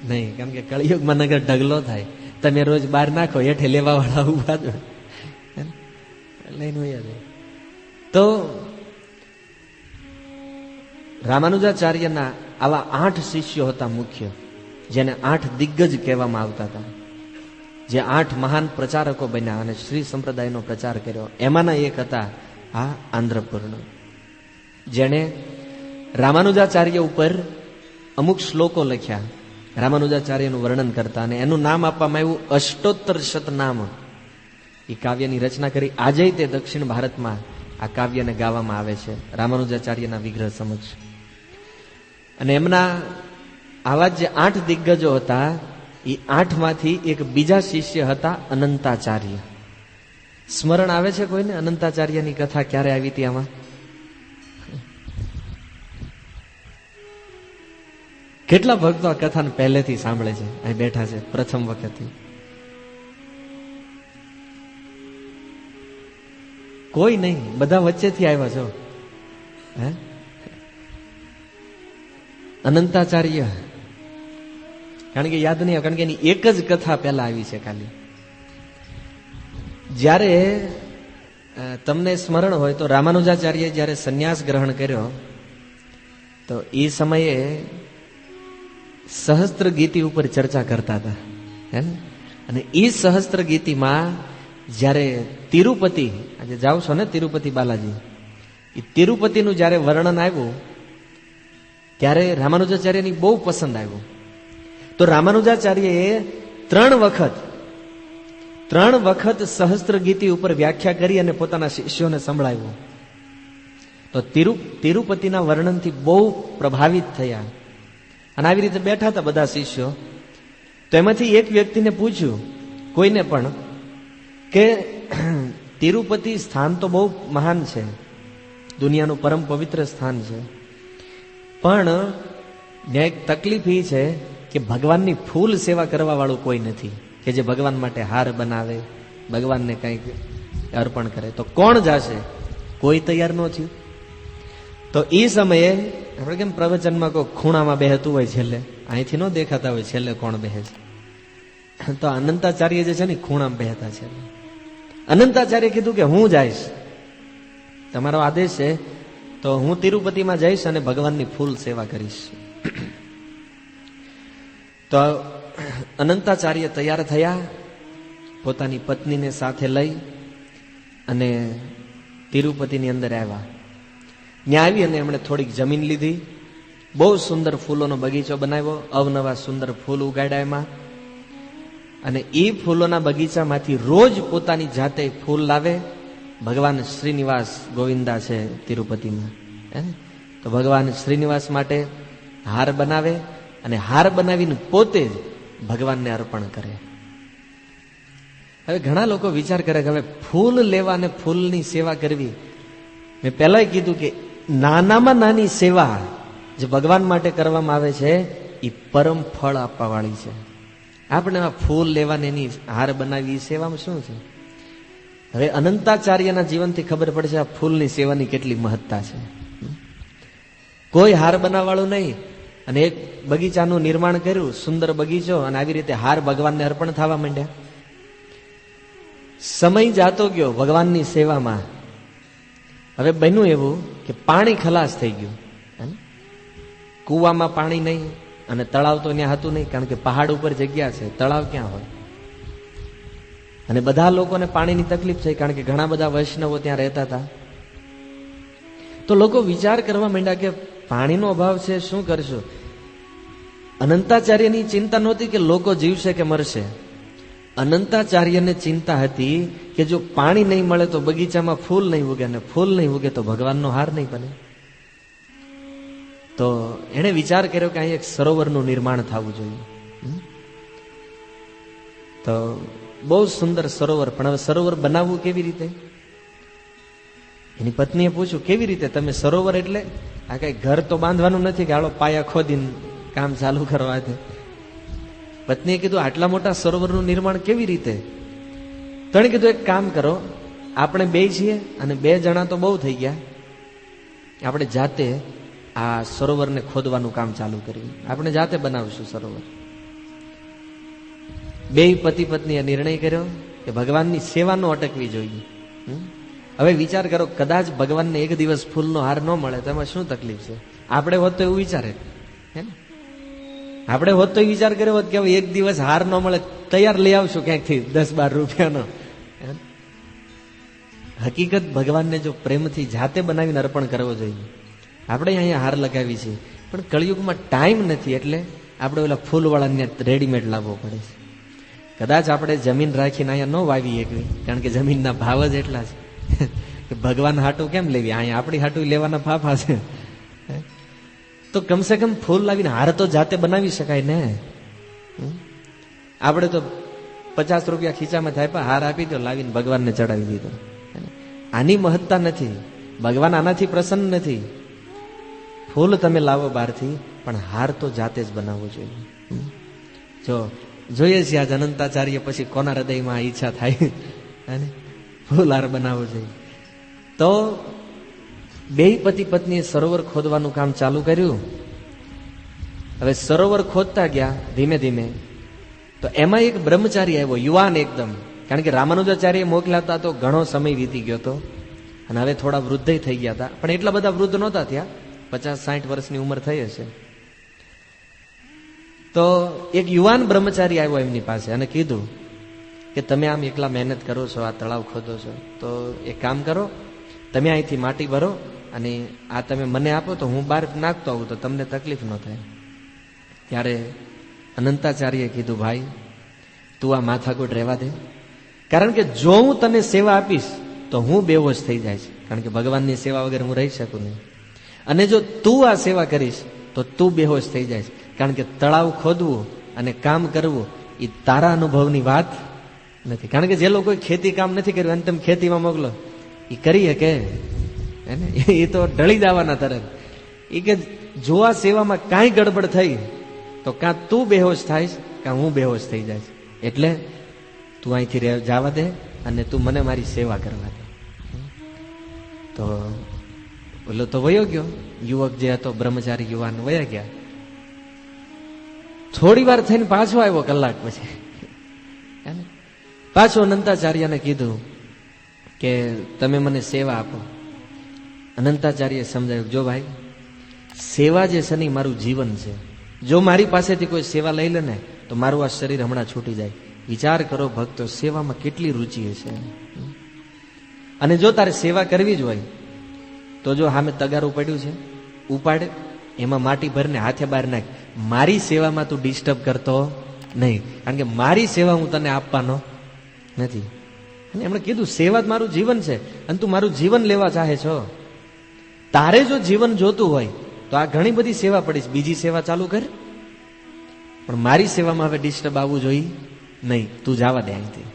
નહીં, કેમ કે કળિયુગમાં નગર ઢગલો થાય. તમે રોજ બહાર નાખો, હેઠે લેવા વાળા ઉભા જ લઈને હોય. તો રામાનુજાચાર્યના આવા 8 શિષ્યો હતા મુખ્ય, જેને 8 દિગ્ગજ કહેવામાં આવતા હતા, જે 8 મહાન પ્રચારકો બન્યા અને શ્રી સંપ્રદાયનો પ્રચાર કર્યો. એમાંના એક હતા આ આંધ્રપૂર્ણ, જેણે રામાનુજાચાર્ય ઉપર અમુક શ્લોકો લખ્યા, રામાનુજાચાર્યનું વર્ણન કરતા, અને એનું નામ આપવામાં આવ્યું અષ્ટોત્તર શતનામ. એ કાવ્યની રચના કરી. આજે તે દક્ષિણ ભારતમાં આ કાવ્યને ગાવામાં આવે છે રામાનુજાચાર્યના વિગ્રહ સમક્ષ. અને એમના આવા જે 8 દિગ્ગજો હતા, એ 8 માંથી એક બીજા શિષ્ય હતા અનંતાચાર્ય. સ્મરણ આવે છે કોઈને અનંતાચાર્યની કથા ક્યારે આવી હતી? આમાં કેટલા ભક્તો આ કથાને પહેલેથી સાંભળે છે? અહીં બેઠા છે પ્રથમ વખતથી. કોઈ નહીં, બધા વચ્ચેથી આવ્યા છો. હે, અનંતાચાર્ય. કારણ કે યાદ નહીં, કારણ કે એની એક જ કથા પહેલા આવી છે ખાલી. જ્યારે તમને સ્મરણ હોય તો રામાનુજાચાર્ય જ્યારે સંન્યાસ ગ્રહણ કર્યો તો એ સમયે સહસ્ત્ર ગીતિ ઉપર ચર્ચા કરતા હતા. હે, અને એ સહસ્ત્ર ગીતિમાં જ્યારે તિરુપતિ, આજે જાઓ છો ને તિરુપતિ બાલાજી, એ તિરુપતિનું જ્યારે વર્ણન આવ્યું ત્યારે રામાનુજાચાર્યની બહુ પસંદ આવ્યું. તો રામાનુજાચાર્યએ 3 વખત સહસ્ત્ર ગીતિ ઉપર વ્યાખ્યા કરી અને પોતાના શિષ્યોને સંભળાવ્યું. તો તિરુપતિના વર્ણનથી બહુ પ્રભાવિત થયા. અને આવી રીતે બેઠા હતા બધા શિષ્યો. તો એમાંથી એક વ્યક્તિને પૂછ્યું, કોઈને પણ, કે તિરુપતિ સ્થાન તો બહુ મહાન છે, દુનિયાનું પરમ પવિત્ર સ્થાન છે, પણ એક તકલીફ એ છે કે ભગવાનની ફૂલ સેવા કરવા વાળું કોઈ નથી. કે જે ભગવાન માટે હાર બનાવે, ભગવાનને કંઈક અર્પણ કરે. તો કોણ જાશે? કોઈ તૈયાર ન થયું. તો એ સમયે આપણે કેમ પ્રવચનમાં કોઈ ખૂણામાં બેહતું હોય, છેલ્લે અહીંથી ન દેખાતા હોય છેલ્લે કોણ બેહે છે, તો અનંતાચાર્ય જે છે ને ખૂણામાં બેહતા છે. અનંતાચાર્ય કીધું કે હું જઈશ, તમારો આદેશ છે તો હું તિરુપતિમાં જઈશ અને ભગવાનની ફૂલ સેવા કરીશ. તો અનંતાચાર્ય તૈયાર થયા, પોતાની પત્નીને સાથે લઈ અને તિરુપતિની અંદર આવ્યા. ત્યાં આવી અને એમણે થોડીક જમીન લીધી, બહુ સુંદર ફૂલોનો બગીચો બનાવ્યો, અવનવા સુંદર ફૂલ ઉગાડ્યા એમાં. અને એ ફૂલોના બગીચામાંથી રોજ પોતાની જાતે ફૂલ લાવે. ભગવાન શ્રીનિવાસ ગોવિંદા છે તિરુપતિમાં, તો ભગવાન શ્રીનિવાસ માટે હાર બનાવે અને હાર બનાવીને પોતે જ ભગવાનને અર્પણ કરે. હવે ઘણા લોકો વિચાર કરે કે હવે ફૂલ લેવા અને ફૂલની સેવા કરવી, મેં પહેલા કીધું કે નાનામાં નાની સેવા જે ભગવાન માટે કરવામાં આવે છે એ પરમ ફળ આપવા વાળી છે. આપણે ફૂલ લેવાની એની હાર બનાવી એ સેવામાં શું છે? હવે અનંતાચાર્યના જીવનથી ખબર પડશે આ ફૂલની સેવાની કેટલી મહત્તા છે. કોઈ હાર બનાવવાળું નહીં, અને એક બગીચાનું નિર્માણ કર્યું, સુંદર બગીચો, અને આવી રીતે હાર ભગવાનને અર્પણ થવા માંડ્યા. સમય જાતો ગયો ભગવાનની સેવામાં. હવે બન્યું એવું કે પાણી ખલાસ થઈ ગયું. કુવામાં પાણી નહીં અને તળાવ તો ત્યાં હતું નહીં, કારણ કે પહાડ ઉપર જગ્યા છે, તળાવ ક્યાં હોય. અને બધા લોકોને પાણીની તકલીફ થઈ, કારણ કે ઘણા બધા વૈષ્ણવો ત્યાં રહેતા હતા. તો લોકો વિચાર કરવા માંડ્યા કે પાણીનો અભાવ છે, શું કરશું? અનંતાચાર્યની ચિંતા નહોતી કે લોકો જીવશે કે મરશે. અનંતાચાર્યને ચિંતા હતી કે જો પાણી નહીં મળે તો બગીચામાં ફૂલ નહીં ઉગે, અને ફૂલ નહીં ઉગે તો ભગવાનનો હાર નહીં બને. તો એણે વિચાર કર્યો કે અહીં એક સરોવરનું નિર્માણ થવું જોઈએ. તો બહુ સુંદર સરોવર, પણ હવે સરોવર બનાવવું કેવી રીતે? એની પત્નીએ પૂછ્યું, કેવી રીતે? તમે સરોવર એટલે આ કઈ ઘર તો બાંધવાનું નથી કે હાલો પાયા ખોદીને કામ ચાલુ કરવા છે. પત્નીએ કીધું, આટલા મોટા સરોવરનું નિર્માણ કેવી રીતે? તણે કીધું, એક કામ કરો, આપણે બે છીએ અને 2 જણા તો બહુ થઈ ગયા, આપણે જાતે આ સરોવરને ખોદવાનું કામ ચાલુ કર્યું, આપણે જાતે બનાવશું સરોવર. 2 પતિ પત્નીએ નિર્ણય કર્યો કે ભગવાનની સેવા નો અટકવી જોઈએ. હવે વિચાર કરો, કદાચ ભગવાનને એક દિવસ ફૂલનો હાર ન મળે તો એમાં શું તકલીફ છે? આપણે હોત તો એવું વિચારે, હે ને? આપણે હોત તો વિચાર કર્યો હોત કે હવે એક દિવસ હાર ન મળે, તૈયાર લઈ આવશું ક્યાંકથી 10-12 રૂપિયાનો. હકીકત ભગવાનને જો પ્રેમથી જાતે બનાવીને અર્પણ કરવો જોઈએ. આપણે અહીંયા હાર લગાવી છે, પણ કળિયુગમાં ટાઈમ નથી, એટલે આપણે ઓલા ફૂલવાળાને રેડીમેડ લાવવો પડે છે. કદાચ આપણે જમીન રાખીને અહીંયા ન વાવી શકવી, કારણ કે જમીનના ભાવ જ એટલા છે. ભગવાન હાટું કેમ લેવી? અહીંયા આપણી હાટું લેવાના ફાફા છે. તો કમસે કમ ફૂલ લાવીને હાર તો જાતે બનાવી શકાય ને. આપણે તો 50 રૂપિયા ખીચામાં થાય, હાર આપી દો, લાવીને ભગવાનને ચડાવી દીધો. આની મહત્તા નથી, ભગવાન આનાથી પ્રસન્ન નથી. ફૂલ તમે લાવો બહારથી, પણ હાર તો જાતે જ બનાવવો જોઈએ. જો જોઈએ છીએ આજ અનંતાચાર્ય પછી કોના હૃદયમાં ઈચ્છા થાય અને ફૂલ હાર બનાવવો જોઈએ. તો 2 પતિ પત્નીએ સરોવર ખોદવાનું કામ ચાલુ કર્યું. હવે સરોવર ખોદતા ગયા ધીમે ધીમે, તો એમાં એક બ્રહ્મચારી આવ્યો, યુવાન એકદમ, કારણ કે રામાનુજાચાર્ય મોકલ્યા હતા તો ઘણો સમય વીતી ગયો હતો, અને હવે થોડા વૃદ્ધ થઈ ગયા હતા, પણ એટલા બધા વૃદ્ધ નહોતા થયા, 50-60 વર્ષની ઉંમર થઈ હશે. તો એક યુવાન બ્રહ્મચારી આવ્યો એમની પાસે અને કીધું કે તમે આમ એકલા મહેનત કરો છો, આ તળાવ ખોદો છો, તો એક કામ કરો, તમે અહીંથી માટી ભરો અને આ તમે મને આપો તો હું બહાર નાખતો આવું તો તમને તકલીફ ન થાય. ત્યારે અનંતાચાર્યએ કીધું, ભાઈ તું આ માથાકૂટ રહેવા દે, કારણ કે જો હું તને સેવા આપીશ તો હું બેહોશ થઈ જઈશ, કારણ કે ભગવાનની સેવા વગર હું રહી શકું નહીં. અને જો તું આ સેવા કરીશ તો તું બેહોશ થઈ જઈશ, કારણ કે તળાવ ખોદવું અને કામ કરવું એ તારા અનુભવની વાત નથી. કારણ કે જે લોકો ખેતી કામ નથી કર્યું અને તમે ખેતીમાં મોકલો, એ કરી શકે એને? એ તો ઢળી જવાના તરત. એ કે જો આ સેવામાં કાંઈ ગડબડ થઈ તો કાં તું બેહોશ થાઈશ કાં હું બેહોશ થઈ જઈશ. એટલે તું અહીંથી જવા દે અને તું મને મારી સેવા કરવા દે. તો ઓલો તો વયો ગયો, યુવક જે હતો બ્રહ્મચારી યુવાન વયા ગયા. થોડી વાર થઈને પાછો આવ્યો, કલાક પછી પાછો અનંતાચાર્યને કીધું કે તમે મને સેવા આપો. અનંતાચાર્ય સમજાવ્યું, જો ભાઈ, સેવા જે છે ને મારું જીવન છે. જો મારી પાસેથી કોઈ સેવા લઈ લે ને તો મારું આ શરીર હમણાં છૂટી જાય. વિચાર કરો ભક્તો, સેવામાં કેટલી રુચિ હશે. અને જો તારે સેવા કરવી જ હોય તો જો સામે તગારું પડ્યું છે, ઉપાડે, એમાં માટી ભરીને હાથે બહાર નાખ. મારી સેવામાં તું ડિસ્ટર્બ કરતો નહીં, કારણ કે મારી સેવા હું તને આપવાનો નથી. અને એમણે કીધું, સેવા જ મારું જીવન છે અને તું મારું જીવન લેવા ચાહે છો. તારે જો જીવન જોતું હોય તો આ ઘણી બધી સેવા પડીશ, બીજી સેવા ચાલુ કર, પણ મારી સેવામાં હવે ડિસ્ટર્બ આવવું જોઈએ નહીં, તું જવા દે અહીંથી.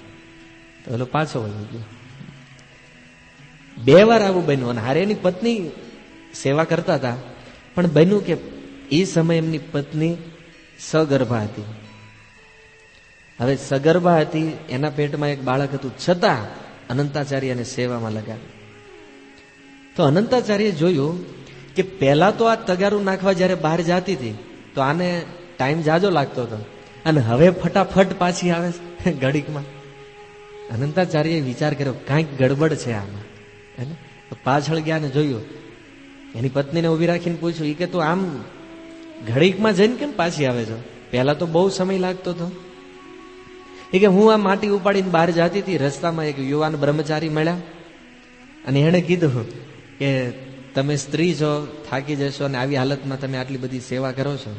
તો એલો પાછો વળ્યો ગયો. 2 વાર આવું બન્યું. અને હારે એની પત્ની સેવા કરતા હતા, પણ બન્યું કે એ સમય એમની પત્ની સગર્ભા હતી. હવે સગર્ભા હતી, એના પેટમાં એક બાળક હતું, છતાં અનંતાચાર્યને સેવામાં લગાવી. તો અનંતાચાર્ય જોયું કે પહેલા તો આ તગારું નાખવા જ્યારે બહાર જતી હતી તો આને ટાઈમ જાજો લાગતો હતો, અને હવે ફટાફટ પાછી આવે છે ઘડીકમાં. અનંતાચાર્યએ વિચાર કર્યો, કાંઈક ગડબડ છે આમાં. તો પાછળ ગયા ને જોયું. એની પત્નીને ઉભી રાખીને પૂછ્યું, એ કે તું આમ ઘડીકમાં જઈને કેમ પાછી આવે છો? પહેલા તો બહુ સમય લાગતો હતો. એ કે હું આ માટી ઉપાડીને બહાર જતી હતી, રસ્તામાં એક યુવાન બ્રહ્મચારી મળ્યા અને એણે કીધું કે તમે સ્ત્રી છો, થાકી જશો અને આવી હાલતમાં તમે આટલી બધી સેવા કરો છો,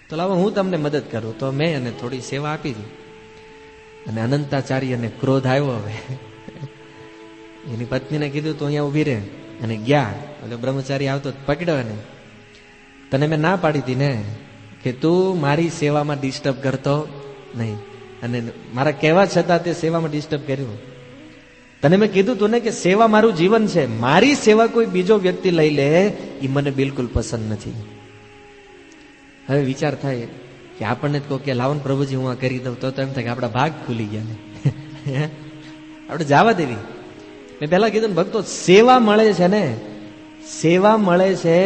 તો લાવો હું તમને મદદ કરું. તો મેં એને થોડી સેવા આપી હતી. અને અનંતાચાર્યને ક્રોધ આવ્યો. હવે એની પત્નીને કીધું તું અહીંયા ઉભી રહે, અને ગયા. એટલે બ્રહ્મચારી આવતો પકડ્યો એને, તને મેં ના પાડી હતી ને કે તું મારી સેવામાં ડિસ્ટર્બ કરતો નહીં, અને મારા કહેવા છતાં તે સેવામાં ડિસ્ટર્બ કર્યું. તને મેં કીધું તું ને કે સેવા મારું જીવન છે, મારી સેવા કોઈ બીજો વ્યક્તિ લઈ લે એ મને બિલકુલ પસંદ નથી. હવે વિચાર થાય કે આપણને કહો કે લાવો ને પ્રભુજી હું આ કરી દઉં, તો એમ થાય કે આપણા ભાગ ખુલી ગયા ને આપણે જવા દેવી. મેં પહેલા કીધું ને ભક્તો, સેવા મળે છે ને, સેવા મળે છે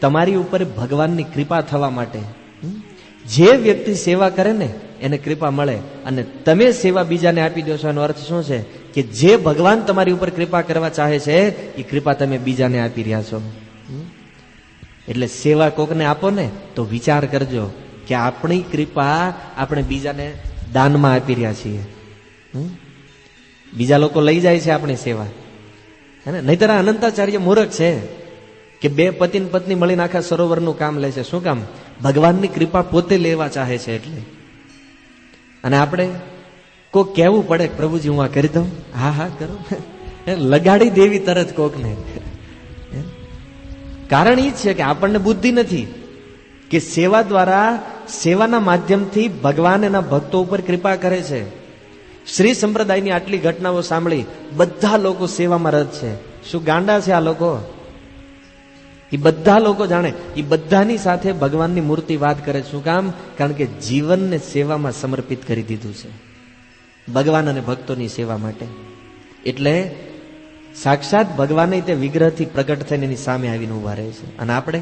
તમારી ઉપર ભગવાનની કૃપા થવા માટે. જે વ્યક્તિ સેવા કરે ને એને કૃપા મળે, અને તમે સેવા બીજાને આપી દો છો એનો અર્થ શું છે કે જે ભગવાન તમારી ઉપર કૃપા કરવા ચાહે છે એ કૃપા તમે બીજાને આપી રહ્યા છો. એટલે સેવા કોકને આપો ને તો વિચાર કરજો કે આપણી કૃપા આપણે બીજાને દાનમાં આપી રહ્યા છીએ. બીજા લોકો લઈ જાય છે આપણી સેવા, હે ને? નહીતર અનંતાચાર્ય મૂર્ખ છે કે 2 પતિ ને પત્ની મળીને આખા સરોવરનું કામ લે છે. શું કામ? ભગવાનની કૃપા પોતે લેવા ચાહે છે એટલે. અને આપણે કોક કહેવું પડે પ્રભુજી હું આ કરી દઉં, હા હા કરો, લગાડી દેવી તરત કોકને. કારણ એ છે કે આપણને બુદ્ધિ નથી કે સેવા દ્વારા, સેવાના માધ્યમથી ભગવાન એના ભક્તો ઉપર કૃપા કરે છે. શ્રી સંપ્રદાયની આટલી ઘટનાઓ સાંભળી બધા લોકો સેવામાં રત છે. શું ગાંડા છે આ લોકો? એ બધા લોકો જાણે, એ બધાની સાથે ભગવાનની મૂર્તિ વાત કરે. શું કામ? કારણ કે જીવનને સેવામાં સમર્પિત કરી દીધું છે ભગવાન અને ભક્તોની સેવા માટે. એટલે સાક્ષાત ભગવાને તે વિગ્રહથી પ્રગટ થઈને એની સામે આવીને ઉભા રહે છે. અને આપણે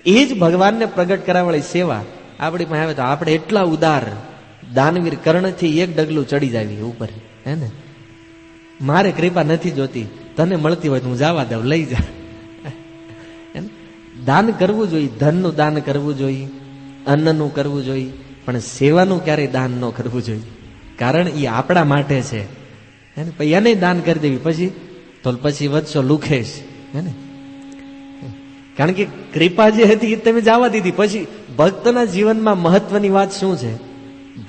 એ જ ભગવાનને પ્રગટ કરાવવાળી સેવા આપણી પાસે આવે તો આપણે એટલા ઉદાર, દાનવીર કર્ણથી 1 ડગલું ચડી જાવી ઉપર, હે ને? મારે કૃપા નથી જોતી, તને મળતી હોય તો હું જવા દઉં, લઈ જા. દાન કરવું જોઈએ, ધનનું દાન કરવું જોઈએ, અન્નનું કરવું જોઈએ, પણ સેવાનું ક્યારેય દાન ન કરવું જોઈએ. કારણ એ આપણા માટે છે, હે ને? પછી એને દાન કરી દેવી, પછી વધશો લુખેશ, હે ને? કારણ કે કૃપા જે હતી એ તમે જવા દીધી. પછી ભક્તના જીવનમાં મહત્વની વાત શું છે?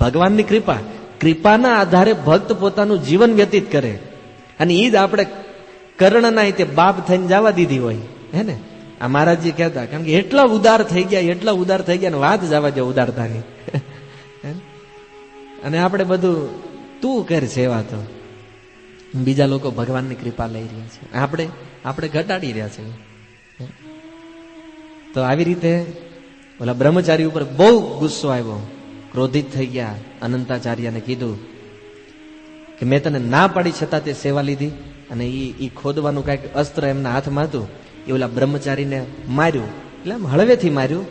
ભગવાનની કૃપા. કૃપાના આધારે ભક્ત પોતાનું જીવન વ્યતીત કરે, અને એ જ આપણે કર્ણના તે બાપ થઈને જવા દીધી હોય, હે ને? આ મહારાજજી કહેતા, કારણ કે એટલા ઉદાર થઈ ગયા ને વાત જવા દે ઉદારતાની. અને આપણે બધું તું કર સેવા, તો બીજા લોકો ભગવાનની કૃપા લઈ રહ્યા છે, આપણે ઘટાડી રહ્યા છે. તો આવી રીતે ઓલા બ્રહ્મચારી ઉપર બહુ ગુસ્સો આવ્યો. ક્રોધિત થઈ ગયા. અનંતાચાર્યને કીધું કે મેં તને ના પાડી છતાં તે સેવા લીધી, અને એ ખોદવાનું કઈક અસ્ત્ર એમના હાથમાં હતું, એ ઓલા બ્રહ્મચારીને માર્યું. એટલે આમ હળવેથી માર્યું,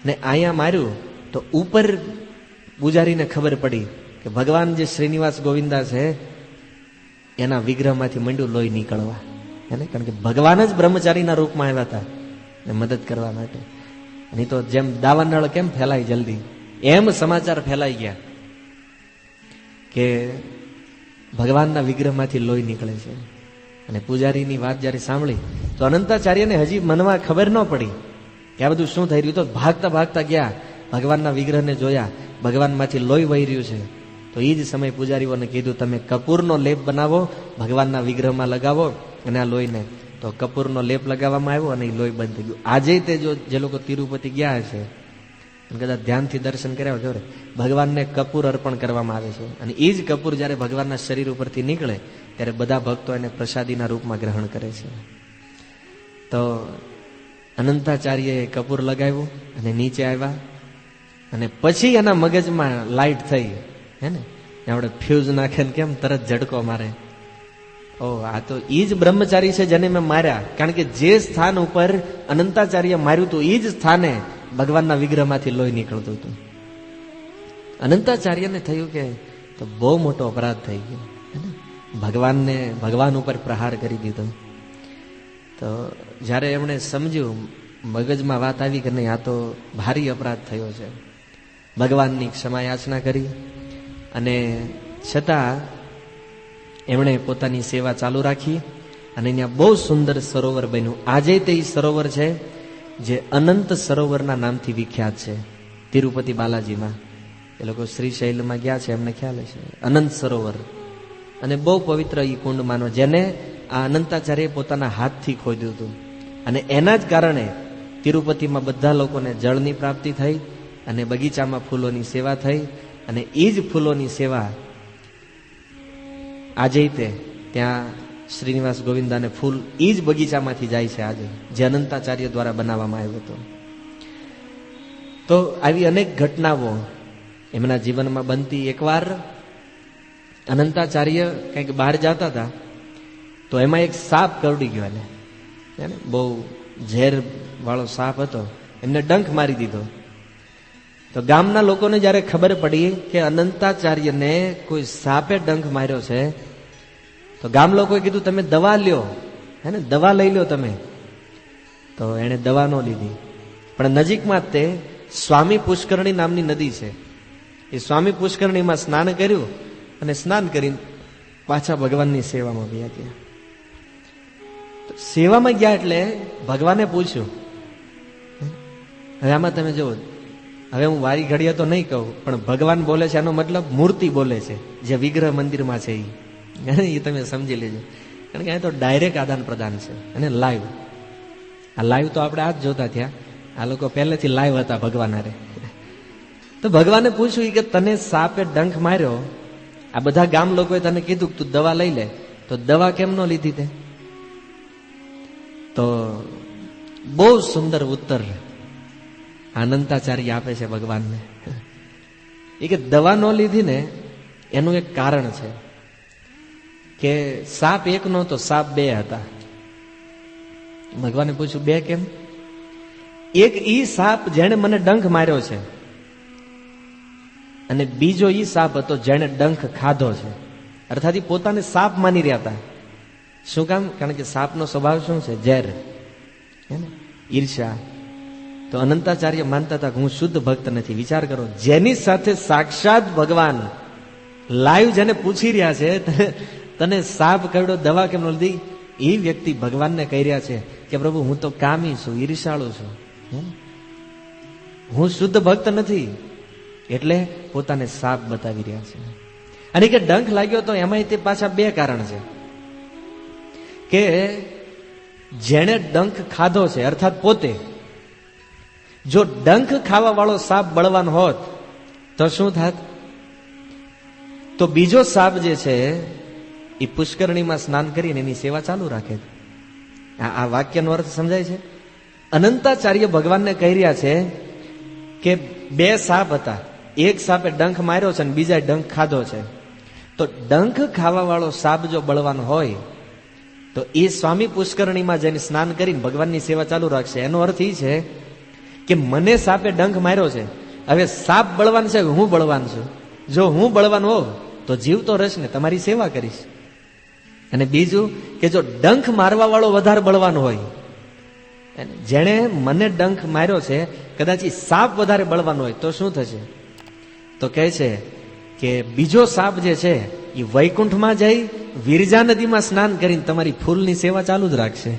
ને અહીંયા માર્યું તો ઉપર પૂજારીને ખબર પડી કે ભગવાન જે શ્રીનિવાસ ગોવિંદા છે એના વિગ્રહમાંથી મંડ્યું લોહી નીકળવા. એને કારણ કે ભગવાન જ બ્રહ્મચારીના રૂપમાં આવ્યા હતા ને મદદ કરવા માટે. અને તો જેમ દાવાનળ કેમ ફેલાય જલ્દી, એમ સમાચાર ફેલાઈ ગયા કે ભગવાનના વિગ્રહમાંથી લોહી નીકળે છે. અને પૂજારીની વાત જ્યારે સાંભળી તો અનંતાચાર્યને હજી મનમાં ખબર ન પડી કે આ બધું શું થઈ રહ્યું. તો ભાગતા ભાગતા ગયા, ભગવાનના વિગ્રહને જોયા, ભગવાનમાંથી લોહી વહી રહ્યું છે. તો એ જ સમય પૂજારીઓને કીધું, તમે કપૂરનો લેપ બનાવો, ભગવાનના વિગ્રહમાં લગાવો, અને આ લોહીને. તો કપૂરનો લેપ લગાવવામાં આવ્યો અને એ લોહી બંધ થઈ ગયું. આજે તે જો જે લોકો તિરુપતિ ગયા છે, કદાચ ધ્યાનથી દર્શન કર્યા હોય, ભગવાનને કપૂર અર્પણ કરવામાં આવે છે. અને એ જ કપૂર જ્યારે ભગવાનના શરીર ઉપરથી નીકળે ત્યારે બધા ભક્તો એને પ્રસાદીના રૂપમાં ગ્રહણ કરે છે. તો અનંતાચાર્યએ કપૂર લગાવ્યું અને નીચે આવ્યા, અને પછી એના મગજમાં લાઈટ થઈ, હે ને આપણે ફ્યુઝ નાખે ને કેમ તરત ઝટકો મારે. ઓ આ તો એ જ બ્રહ્મચારી છે જેને મેં માર્યા. કારણ કે જે સ્થાન ઉપર અનંતાચાર્ય માર્યું હતું એ જ સ્થાને ભગવાનના વિગ્રહમાંથી લોહી નીકળતું હતું. અનંતાચાર્યને થયું કે તો બહુ મોટો અપરાધ થઈ ગયો, ભગવાન ઉપર પ્રહાર કરી દીધો. તો જ્યારે એમણે સમજ્યું, મગજમાં વાત આવી કે નહીં આ તો ભારી અપરાધ થયો છે, ભગવાનની ક્ષમા યાચના કરી. અને છતાં એમણે પોતાની સેવા ચાલુ રાખી, અને અહીંયા બહુ સુંદર સરોવર બન્યું. આજે તે સરોવર છે જે અનંત સરોવરના નામથી વિખ્યાત છે તિરુપતિ બાલાજીમાં. એ લોકો શ્રીશૈલમાં ગયા છે, એમને ખ્યાલ છે અનંત સરોવર. અને બહુ પવિત્ર એ કુંડ માનો, જેને આ અનંતાચાર્યએ પોતાના હાથથી ખોદ્યું હતું. અને એના જ કારણે તિરુપતિમાં બધા લોકોને જળની પ્રાપ્તિ થઈ, અને બગીચામાં ફૂલોની સેવા થઈ. અને એ જ ફૂલોની સેવા આજે તે ત્યાં શ્રીનિવાસ ગોવિંદાને ફૂલ એ જ બગીચામાંથી જાય છે આજે, જે અનંતાચાર્ય દ્વારા બનાવવામાં આવ્યો હતો. તો આવી અનેક ઘટનાઓ એમના જીવનમાં બનતી. એકવાર અનંતાચાર્ય કંઈક બહાર જતા હતા, તો એમાં એક સાપ કરડી ગયો, એને બહુ ઝેર વાળો સાપ હતો, એમને ડંખ મારી દીધો. તો ગામના લોકોને જ્યારે ખબર પડી કે અનંતાચાર્યને કોઈ સાપે ડંખ માર્યો છે, તો ગામ લોકોએ કીધું તમે દવા લ્યો, હે ને દવા લઈ લો તમે. તો એણે દવા ન લીધી, પણ નજીકમાં જ તે સ્વામી પુષ્કરણી નામની નદી છે, એ સ્વામી પુષ્કરણીમાં સ્નાન કર્યું, અને સ્નાન કરીને પાછા ભગવાનની સેવામાં ગયા. ત્યાં સેવામાં ગયા એટલે ભગવાને પૂછ્યું, હવે આમાં તમે જુઓ, હવે હું વારી ઘડીએ તો નહીં કહું, પણ ભગવાન બોલે છે એનો મતલબ મૂર્તિ બોલે છે, જે વિગ્રહ મંદિરમાં છે એ તમે સમજી લેજો. કારણ કે અહીં તો ડાયરેક્ટ આદાન પ્રદાન છે, અને લાઈવ. આ લાઈવ તો આપણે આ જ જોતા થયા, આ લોકો પહેલેથી લાઈવ હતા ભગવાન હારે. તો ભગવાને પૂછ્યું કે તને સાપે ડંખ માર્યો, આ બધા ગામ લોકોએ તને કીધું કે તું દવા લઈ લે, તો દવા કેમ ન લીધી તે? તો બહુ સુંદર ઉત્તર અનંતાચાર્ય આપે છે ભગવાનને. એ કે દવા ન લીધી ને એનું એક કારણ છે કે સાપ એક નહોતો, સાપ બે હતા. ભગવાને પૂછ્યું બે કેમ? એક ઈ સાપ જેણે મને ડંખ માર્યો છે, અને બીજો ઈ સાપ હતો જેણે ડંખ ખાધો છે. અર્થાત પોતાને સાપ માની રહ્યા હતા. શું કામ? કારણ કે સાપનો સ્વભાવ શું છે? ઝેર, હે ને, ઈર્ષા. તો અનંતાચાર્ય માનતા હતા કે હું શુદ્ધ ભક્ત નથી. વિચાર કરો, જેની સાથે સાક્ષાત ભગવાન લાઈવ જેને પૂછી રહ્યા છે, તને સાપ કરડો દવા કેમ લીધી, એ વ્યક્તિ ભગવાનને કહી રહ્યા છે કે પ્રભુ હું તો કામી છું, ઈર્ષાળુ છું, હું શુદ્ધ ભક્ત નથી. એટલે પોતાને સાપ બતાવી રહ્યા છે. અને કે ડંખ લાગ્યો તો એમાં તે પાછા બે કારણ છે કે જેણે ડંખ ખાધો છે, અર્થાત પોતે, જો ડંખ ખાવા વાળો સાપ બળવાન હોત તો શું થાત? તો બીજો સાપ જે છે એ પુષ્કરણીમાં સ્નાન કરીને એની સેવા ચાલુ રાખે. આ વાક્યનો અર્થ સમજાય છે? અનંતાચાર્ય ભગવાનને કહી રહ્યા છે કે બે સાપ હતા, એક સાપે ડંખ માર્યો છે અને બીજા ડંખ ખાધો છે, તો ડંખ ખાવા વાળો સાપ જો બળવાન હોય તો એ સ્વામી પુષ્કરણીમાં જઈને સ્નાન કરીને ભગવાનની સેવા ચાલુ રાખશે. એનો અર્થ એ છે કે મને સાપે ડંખ માર્યો છે, હવે સાપ બળવાન છે, હું બળવાન છું. જો હું બળવાન હોઉં તો જીવતો રહીશ ને તમારી સેવા કરીશ. અને બીજું કે જો ડંખ મારવા વાળો વધારે બળવાન હોય, જેણે મને ડંખ માર્યો છે કદાચ સાપ વધારે બળવાન હોય તો શું થશે? તો કહે છે કે બીજો સાપ જે છે એ વૈકુંઠમાં જઈ વિરજા નદીમાં સ્નાન કરીને તમારી ફૂલની સેવા ચાલુ જ રાખશે.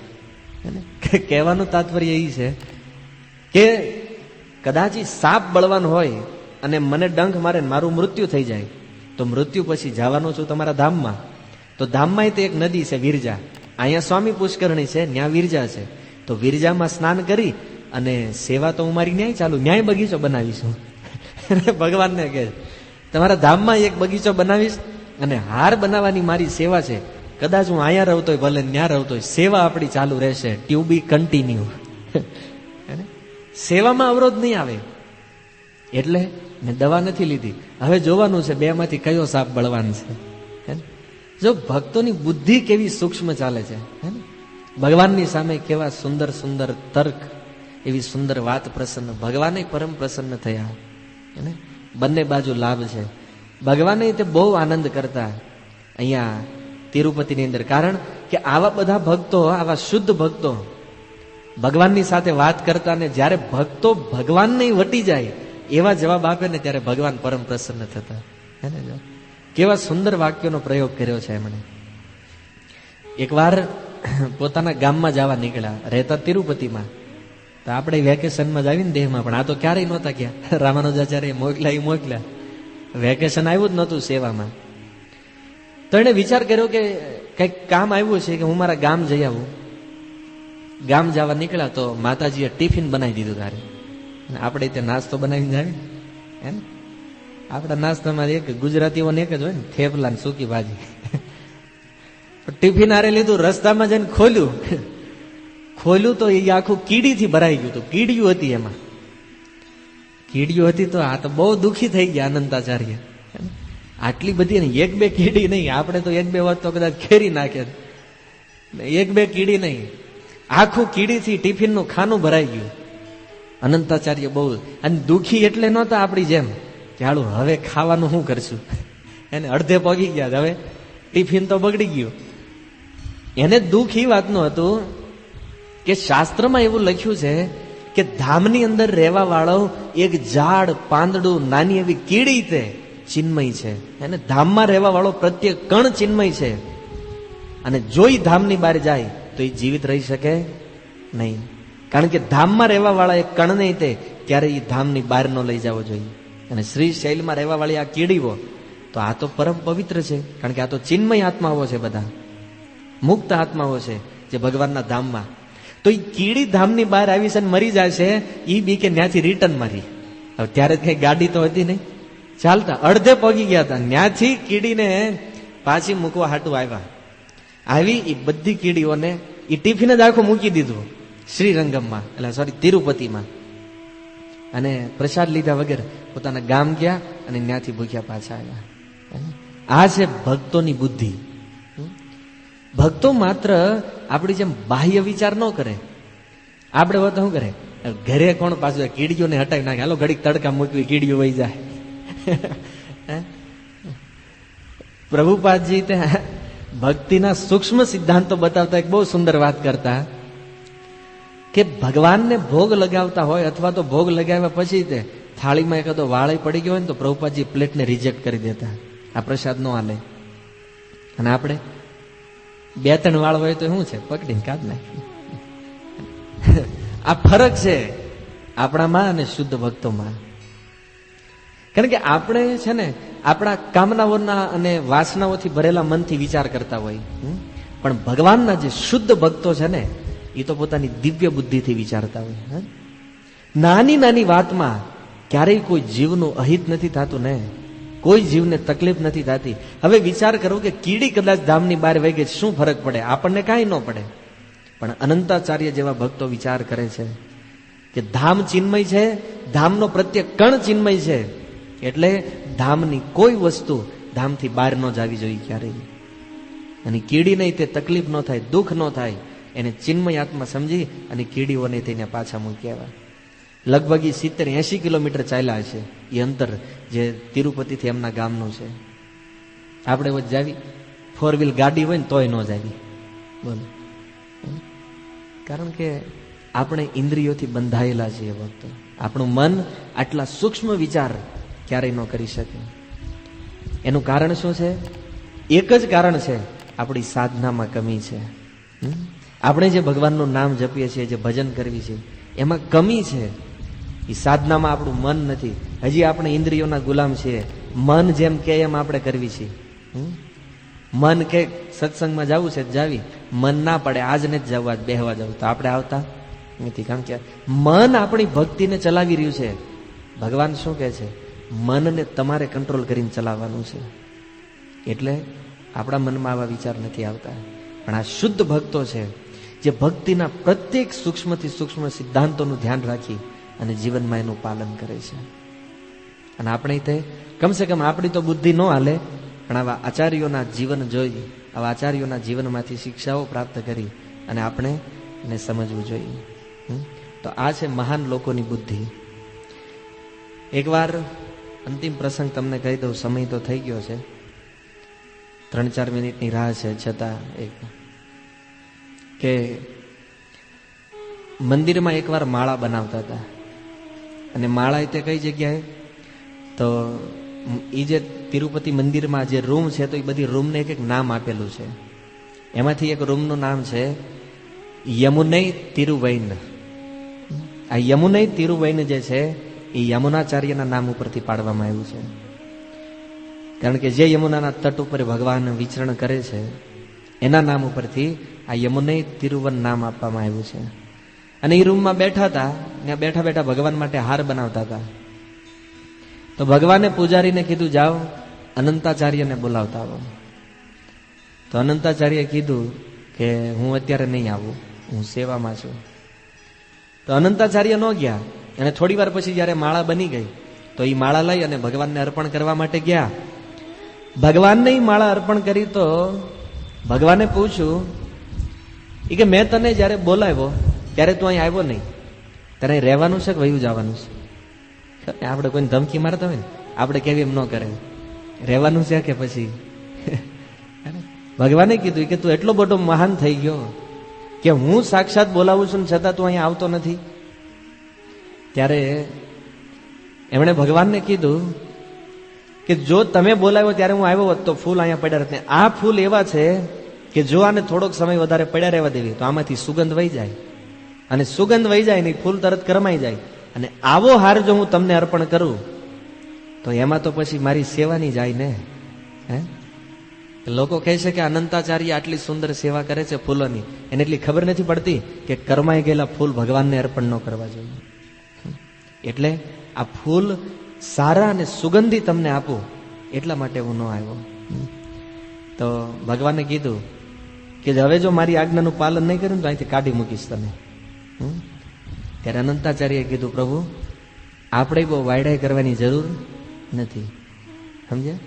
કહેવાનું તાત્પર્ય એ છે કે કદાચ સાપ બળવાન હોય અને મને ડંખ મારે મારું મૃત્યુ થઈ જાય તો મૃત્યુ પછી જવાનું છું તમારા ધામમાં. તો ધામમાં તે એક નદી છે વિરજા, અહીંયા સ્વામી પુષ્કરણી છે, ત્યાં વિરજા છે. તો વિરજામાં સ્નાન કરી અને સેવા તો હું મારી ન્યાય ચાલુ, ન્યાય બગીચો બનાવીશું. ભગવાનને કહે તમારા ધામમાં એક બગીચો બનાવીશ અને હાર બનાવવાની મારી સેવા છે. કદાચ હું અહીંયા રહતો હોય ભલે ત્યાં રહતો હોય, સેવા આપણી ચાલુ રહેશે. ટુ બી કન્ટિન્યુ. સેવામાં અવરોધ નહીં આવે. એટલે મેં દવા નથી લીધી, હવે જોવાનું છે બે માંથી કયો સાપ બળવાન છે. જો ભક્તોની બુદ્ધિ કેવી સૂક્ષ્મ ચાલે છે, ભગવાનની સામે કેવા સુંદર સુંદર તર્ક, એવી સુંદર વાત પ્રસન્ન, ભગવાને પરમ પ્રસન્ન થયા. બંને બાજુ લાભ છે. ભગવાને તે બહુ આનંદ કરતા અહીંયા તિરુપતિની અંદર, કારણ કે આવા બધા ભક્તો, આવા શુદ્ધ ભક્તો ભગવાનની સાથે વાત કરતા ને જ્યારે ભક્તો ભગવાનને વટી જાય એવા જવાબ આપે ને ત્યારે ભગવાન પરમ પ્રસન્ન થતા. કેવા સુંદર વાક્યોનો પ્રયોગ કર્યો છે એમણે. એકવાર પોતાના ગામમાં જવા નીકળ્યા, રહેતા તિરુપતિમાં. તો આપણે વેકેશનમાં જ આવીને દેહમાં, પણ આ તો ક્યારેય નહોતા ગયા. રામાનુજાચાર્ય મોકલ્યા, વેકેશન આવ્યું જ નહોતું સેવામાં. તો એને વિચાર કર્યો કે કંઈક કામ આવ્યું છે કે હું મારા ગામ જઈ આવું. ગામ જવા નીકળ્યા તો માતાજીએ ટિફિન બનાવી દીધું. તારે આપણે ત્યાં નાસ્તો બનાવીને જાવી હે ને, આપણા નાસ્તામાં એક ગુજરાતીઓને એક જ હોય ને, થેપલા ને સૂકી ભાજી. ટિફિન આરે લીધું, રસ્તામાં જઈને ખોલ્યું તો એ આખું કીડીથી ભરાઈ ગયું હતું. કીડીયું હતી એમાં, કીડીયું હતી. તો આ તો બહુ દુઃખી થઈ ગયા અનંતાચાર્ય. આટલી બધી ને એક બે કીડી નહીં, આપણે તો એક બે વાત તો કદાચ ખેરી નાખે, એક બે કીડી નહીં, આખું કીડીથી ટિફિનનું ખાનું ભરાઈ ગયું. અનંતાચાર્ય બહુ અને દુઃખી એટલે નહોતા આપણી જેમ કે હાલું હવે ખાવાનું શું કરશું, એને અડધે પગી ગયા, હવે ટિફિન તો બગડી ગયું. એને દુઃખ એ વાતનું હતું કે શાસ્ત્રમાં એવું લખ્યું છે કે ધામની અંદર રહેવા વાળો એક ઝાડ, પાંદડું, નાની એવી કીડી તે ચિન્મય છે. એને ધામમાં રહેવા વાળો પ્રત્યેક કણ ચિન્મય છે. અને જોઈ ધામની બહાર જાય તો એ જીવિત રહી શકે નહીં, કારણ કે ધામમાં રહેવા વાળા એક કણ નહીં તે ક્યારે એ ધામની બહાર ન લઈ જવો જોઈએ. અને શ્રી શૈલમાં રહેવા વાળી આ કીડીઓ તો આ તો પરમ પવિત્ર છે, કારણ કે આ તો ચિન્મય આત્માઓ છે, બધા મુક્ત આત્માઓ છે જે ભગવાનના ધામમાં. તો એ કીડી ધામની બહાર આવી છે અને મરી જાય છે, એ બી કે ત્યાંથી રિટર્ન મારી. હવે ત્યારે કઈ ગાડી તો હતી નહીં, ચાલતા અડધે પગી ગયા હતા. ત્યાંથી કીડીને પાછી મૂકવા હાટું આવ્યા. આવી એ બધી કીડીઓને એ ટિફિન જ આખું મૂકી દીધું શ્રીરંગમમાં, એટલે સોરી તિરુપતિમાં. અને પ્રસાદ લીધા વગર પોતાના ગામ ગયા અને ત્યાંથી ભૂખ્યા પાછા આવ્યા. આ છે ભક્તોની બુદ્ધિ. ભક્તો માત્ર આપણી જેમ બાહ્ય વિચાર ન કરે. આપણે હોત શું કરે, ઘરે કોણ પાછું કીડીઓને હટાવી નાખે, હાલો ઘડીક તડકા મૂકવી, કીડીઓ વહી જાય. પ્રભુપાદજી તે ભક્તિના સૂક્ષ્મ સિદ્ધાંતો બતાવતા એક બહુ સુંદર વાત કરતા કે ભગવાનને ભોગ લગાવતા હોય અથવા તો ભોગ લગાવ્યા પછી તે થાળીમાં એકાદો વાળી પડી ગયો હોય ને તો પ્રભુપાદજી પ્લેટને રિજેક્ટ કરી દેતા, આ પ્રસાદ નો હાલે. અને આપણે બે ત્રણ વાળ હોય તો શું છે, પકડીને કાઢ નાખી. આ ફરક છે આપણામાં અને શુદ્ધ ભક્તોમાં. કારણ કે આપણે છે ને આપણા કામનાઓના અને વાસનાઓથી ભરેલા મનથી વિચાર કરતા હોય, પણ ભગવાનના જે શુદ્ધ ભક્તો છે ને એ તો પોતાની દિવ્ય બુદ્ધિથી વિચારતા હોય. નાની નાની વાતમાં ક્યારેય કોઈ જીવનું અહિત નથી થતું ને, કોઈ જીવને તકલીફ નથી થતી. હવે વિચાર કરો કે કીડી કદાચ ધામની બહાર વહી ગઈ, શું ફરક પડે? આપણને કાંઈ ન પડે. પણ અનંતાચાર્ય જેવા ભક્તો વિચાર કરે છે કે ધામ ચિન્મય છે, ધામનો પ્રત્યેક કણ ચિન્મય છે, એટલે ધામની કોઈ વસ્તુ ધામથી બહાર ન જવી જોઈએ ક્યારેય. અને કીડી નહીં તે તકલીફ ન થાય, દુઃખ ન થાય, એને ચિન્મય આત્મા સમજી અને કીડીઓને તેને પાછા મૂકી આવ્યા. લગભગ 70-80 કિલોમીટર ચાલ્યા હશે એ અંતર જે તિરુપતિથી એમના ગામનું છે. આપણે વચ્ચે જાવી 4 વ્હીલ ગાડી હોય ને તોય ન જાવી. બોલો, કારણ કે આપણે ઇન્દ્રિયોથી બંધાયેલા છીએ ભક્તો. આપણું મન આટલા સૂક્ષ્મ વિચાર ક્યારેય ન કરી શકે. એનું કારણ શું છે? એક જ કારણ છે, આપણી સાધનામાં કમી છે. આપણે જે ભગવાનનું નામ જપીએ છીએ, જે ભજન કરવી છે, એમાં કમી છે. એ સાધનામાં આપણું મન નથી. હજી આપણે ઇન્દ્રિયોના ગુલામ છીએ. મન જેમ કે એમ આપણે કરવી છે. મન કે સત્સંગમાં જવું છે જાવી, મન ના પડે આજ ને જ જવું, આજ બેહવા જવું, તો આપણે આવતા નથી. કારણ કે મન આપણી ભક્તિને ચલાવી રહ્યું છે. ભગવાન શું કહે છે? મનને તમારે કંટ્રોલ કરીને ચલાવવાનું છે. એટલે આપણા મનમાં આવા વિચાર નથી આવતા. પણ આ શુદ્ધ ભક્તો છે, જે ભક્તિના પ્રત્યેક સૂક્ષ્મથી સૂક્ષ્મ સિદ્ધાંતોનું ધ્યાન રાખી અને જીવનમાં એનું પાલન કરે છે. અને આપણે તે કમસે કમ આપણી તો બુદ્ધિ ન હાલે, પણ આવા આચાર્યોના જીવન જોઈ, આવા આચાર્યોના જીવનમાંથી શિક્ષાઓ પ્રાપ્ત કરી અને આપણે એને સમજવું જોઈએ. તો આ છે મહાન લોકોની બુદ્ધિ. એકવાર અંતિમ પ્રસંગ તમને કહી દઉં, સમય તો થઈ ગયો છે, 3-4 મિનિટની રાહ છે, છતાં એક કે મંદિરમાં એકવાર માળા બનાવતા હતા. અને માળા તે કઈ જગ્યાએ? તો એ જે તિરુપતિ મંદિરમાં જે રૂમ છે, તો એ બધી રૂમને એક નામ આપેલું છે. એમાંથી એક રૂમનું નામ છે યમુનઈ તિરુવૈન. આ યમુનઈ તિરુવૈન જે છે એ યમુનાચાર્યના નામ ઉપરથી પાડવામાં આવ્યું છે. કારણ કે જે યમુનાના તટ ઉપર ભગવાન વિચરણ કરે છે, એના નામ ઉપરથી આ યમુનઈ તિરુવન નામ આપવામાં આવ્યું છે. અને એ રૂમમાં બેઠા હતા, ત્યાં બેઠા બેઠા ભગવાન માટે હાર બનાવતા હતા. તો ભગવાને પૂજારીને કીધું, જાઓ અનંતાચાર્યને બોલાવતા આવો. તો અનંતાચાર્યએ કીધું કે હું અત્યારે નહીં આવું, હું સેવામાં છું. તો અનંતાચાર્ય ન ગયા. અને થોડી વાર પછી જયારે માળા બની ગઈ, તો એ માળા લઈ અને ભગવાનને અર્પણ કરવા માટે ગયા. ભગવાનને એ માળા અર્પણ કરી તો ભગવાને પૂછ્યું કે મેં તને જયારે બોલાવ્યો ત્યારે તું અહીં આવ્યો નહીં, તારે રહેવાનું છે કે વયું જવાનું છે? આપણે કોઈને ધમકી મારતા હોય ને, આપણે કેવી એમ ન કરે, રહેવાનું છે કે પછી? ભગવાને કીધું કે તું એટલો બધો મહાન થઈ ગયો કે હું સાક્ષાત બોલાવું છું છતાં તું અહીંયા આવતો નથી. ત્યારે એમણે ભગવાનને કીધું કે જો તમે બોલાવ્યો ત્યારે હું આવ્યો હોત તો ફૂલ અહીંયા પડ્યા રહેત. આ ફૂલ એવા છે કે જો આને થોડોક સમય વધારે પડ્યા રહેવા દેવી તો આમાંથી સુગંધ વહી જાય, અને સુગંધ વહી જાય ને ફૂલ તરત કરમાઈ જાય. અને આવો હાર જો હું તમને અર્પણ કરું તો એમાં તો પછી મારી સેવાની જાય ને. લોકો કહે છે કે અનંતાચાર્ય આટલી સુંદર સેવા કરે છે ફૂલોની, એને એટલી ખબર નથી પડતી કે કરમાઈ ગયેલા ફૂલ ભગવાનને અર્પણ ન કરવા જોઈએ. એટલે આ ફૂલ સારા અને સુગંધી તમને આપું એટલા માટે હું ન આવ્યો. તો ભગવાને કીધું કે હવે જો મારી આજ્ઞાનું પાલન નહીં કર્યું તો અહીંથી કાઢી મૂકીશ તને. ત્યારે અનંતાચાર્યએ કીધું, પ્રભુ આપણે બહુ વાયડાઈ કરવાની જરૂર નથી, સમજ્યા?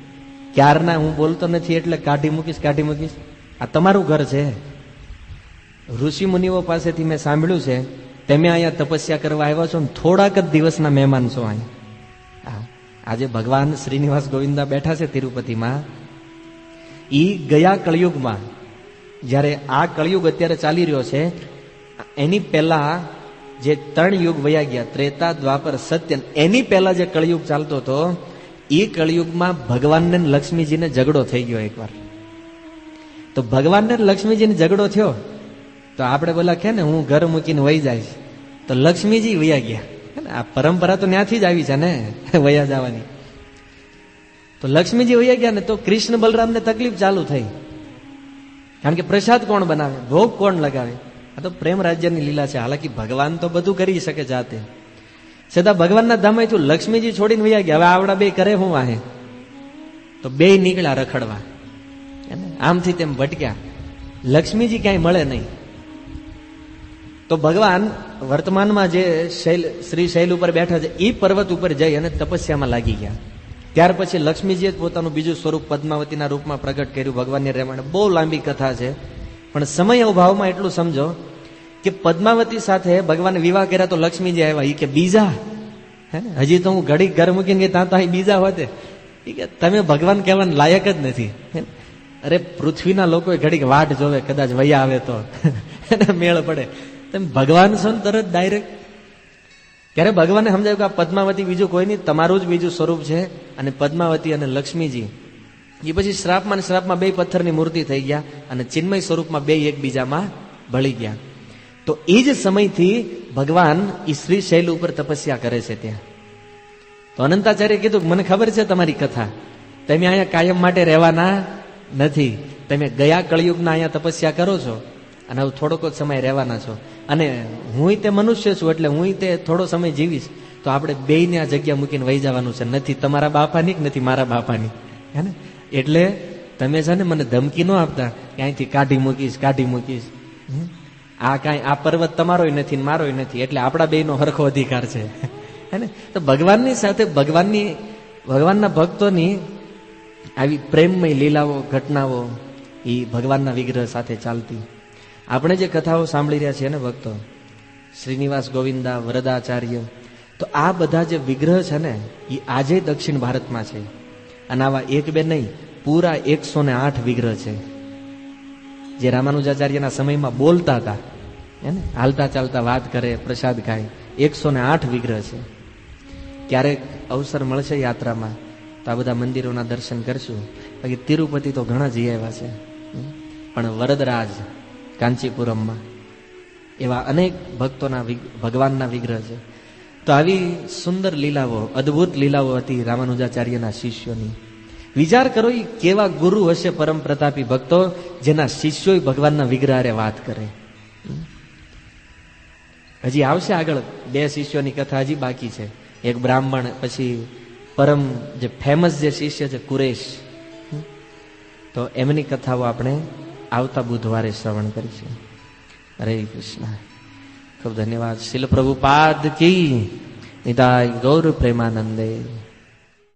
ક્યારના હું બોલતો નથી એટલે કાઢી મૂકીશ. આ તમારું ઘર છે. ઋષિ મુનિઓ પાસેથી મેં સાંભળ્યું છે તમે અહીંયા તપસ્યા કરવા આવ્યા છો ને થોડાક જ દિવસના મહેમાન છો અહીંયા. આજે ભગવાન શ્રીનિવાસ ગોવિંદા બેઠા છે તિરુપતિમાં. ઈ ગયા કળિયુગમાં, જ્યારે આ કળિયુગ અત્યારે ચાલી રહ્યો છે એની પહેલા જે 3 યુગ વયા ગયા, ત્રેતા, દ્વાપર, સત્ય, એની પહેલા જે કળિયુગ ચાલતો હતો એ કળિયુગમાં ભગવાનને લક્ષ્મીજીને ઝઘડો થઈ ગયો એકવાર. તો ભગવાનને લક્ષ્મીજીને ઝઘડો થયો તો આપણે બોલા કે ને હું ઘર મૂકીને વહી જઈશ, તો લક્ષ્મીજી વયા ગયા. આ પરંપરા તો ત્યાંથી જ આવી છે ને વયા જવાની. તો લક્ષ્મીજી વયા ગયા ને તો કૃષ્ણ બલરામને તકલીફ ચાલુ થઈ. કારણ કે પ્રસાદ કોણ બનાવે, ભોગ કોણ લગાવે? આ તો પ્રેમ રાજ્યની લીલા છે. હાલાકી ભગવાન તો બધું કરી શકે જાતે, છતાં ભગવાનના ધામે થયું લક્ષ્મીજી છોડીને વયા ગયા. હવે આવડા બે કરે હું વાહે? તો બે નીકળ્યા રખડવા, આમથી તેમ ભટક્યા. લક્ષ્મીજી ક્યાંય મળે નહીં. તો ભગવાન વર્તમાનમાં જે શ્રી શૈલ ઉપર બેઠા છે એ પર્વત ઉપર જઈ અને તપસ્યામાં લાગી ગયા. ત્યાર પછી લક્ષ્મીજીએ જ પોતાનું બીજું સ્વરૂપ પદ્માવતીના રૂપમાં પ્રગટ કર્યું ભગવાનની રેમાણે. બહુ લાંબી કથા છે, પણ સમય અભાવમાં એટલું સમજો કે પદ્માવતી સાથે ભગવાને વિવાહ કર્યા તો લક્ષ્મીજી આવ્યા. એ કે બીજા હે ને, હજી તો હું ઘડી ઘર મૂકીને ગઈ ત્યાં તો અહીં બીજા હોતે. એ કે તમે ભગવાન કહેવાના લાયક જ નથી. અરે પૃથ્વીના લોકો ઘડીક વાટ જોવે, કદાચ વૈયા આવે તો મેળ પડે. તમે ભગવાન છો ને તરત ડાયરેક્ટ. ત્યારે ભગવાને સમજાયું કે આ પદ્માવતી બીજું કોઈ નહીં, તમારું જ બીજું સ્વરૂપ છે. અને પદ્માવતી અને લક્ષ્મીજી એ પછી શ્રાપમાં શ્રાપમાં બે પથ્થરની મૂર્તિ થઈ ગયા અને ચિન્મય સ્વરૂપમાં બે એકબીજામાં ભળી ગયા. તો એ જ સમયથી ભગવાન એ શ્રીશૈલ ઉપર તપસ્યા કરે છે ત્યાં. તો અનંતાચાર્ય કીધું મને ખબર છે તમારી કથા, તમે અહીંયા કાયમ માટે રહેવાના નથી. તમે ગયા કળિયુગના અહીંયા તપસ્યા કરો છો અને હવે થોડોક જ સમય રહેવાના છો. અને હું તે મનુષ્ય છું એટલે હું તે થોડો સમય જીવીશ. તો આપણે બેયને આ જગ્યા મૂકીને વહી જવાનું છે. નથી તમારા બાપાની કે નથી મારા બાપાની, હે ને. એટલે તમે છે ને મને ધમકી ન આપતા કે અહીંથી કાઢી મૂકીશ. આ કાંઈ આ પર્વત તમારોય નથી મારોય નથી, એટલે આપણા બેયનો હરખો અધિકાર છે, હે ને. તો ભગવાનની સાથે ભગવાનના ભક્તોની આવી પ્રેમમય લીલાઓ ઘટનાઓ એ ભગવાનના વિગ્રહ સાથે ચાલતી. આપણે જે કથાઓ સાંભળી રહ્યા છીએ ને ભક્તો, શ્રીનિવાસ ગોવિંદા, વરદાચાર્ય, તો આ બધા જે વિગ્રહ છે ને એ આજે દક્ષિણ ભારતમાં છે. અને આવા એક બે નહીં, પૂરા 108 વિગ્રહ છે જે રામાનુજાચાર્યના સમયમાં બોલતા હતા, હે ને. હાલતા ચાલતા વાત કરે, પ્રસાદ ખાય. 108 વિગ્રહ છે. ક્યારેક અવસર મળશે યાત્રામાં તો આ બધા મંદિરોના દર્શન કરશું. બાકી તિરુપતિ તો ઘણા જઈ આવ્યા છે, પણ વરદરાજ કાંચીપુરમમાં એવા અનેક ભક્તોના ભગવાનના વિગ્રહ છે. તો આવી સુંદર લીલાઓ, અદ્ભુત લીલાઓ હતી રામાનુજાચાર્યના શિષ્યોની. વિચાર કરો એ કેવા ગુરુ હશે પરમ પ્રતાપી ભક્તો, જેના શિષ્યો ભગવાનના વિગ્રહ હારે વાત કરે. હજી આવશે આગળ 2 શિષ્યોની કથા હજી બાકી છે. એક બ્રાહ્મણ, પછી પરમ જે ફેમસ જે શિષ્ય છે કુરેશ. તો એમની કથાઓ આપણે આવતા બુધવારે શ્રવણ કરીશું. હરે કૃષ્ણ. ખૂબ ધન્યવાદ. શીલ પ્રભુપાદ કી નિતાય ગૌર પ્રેમાનંદે.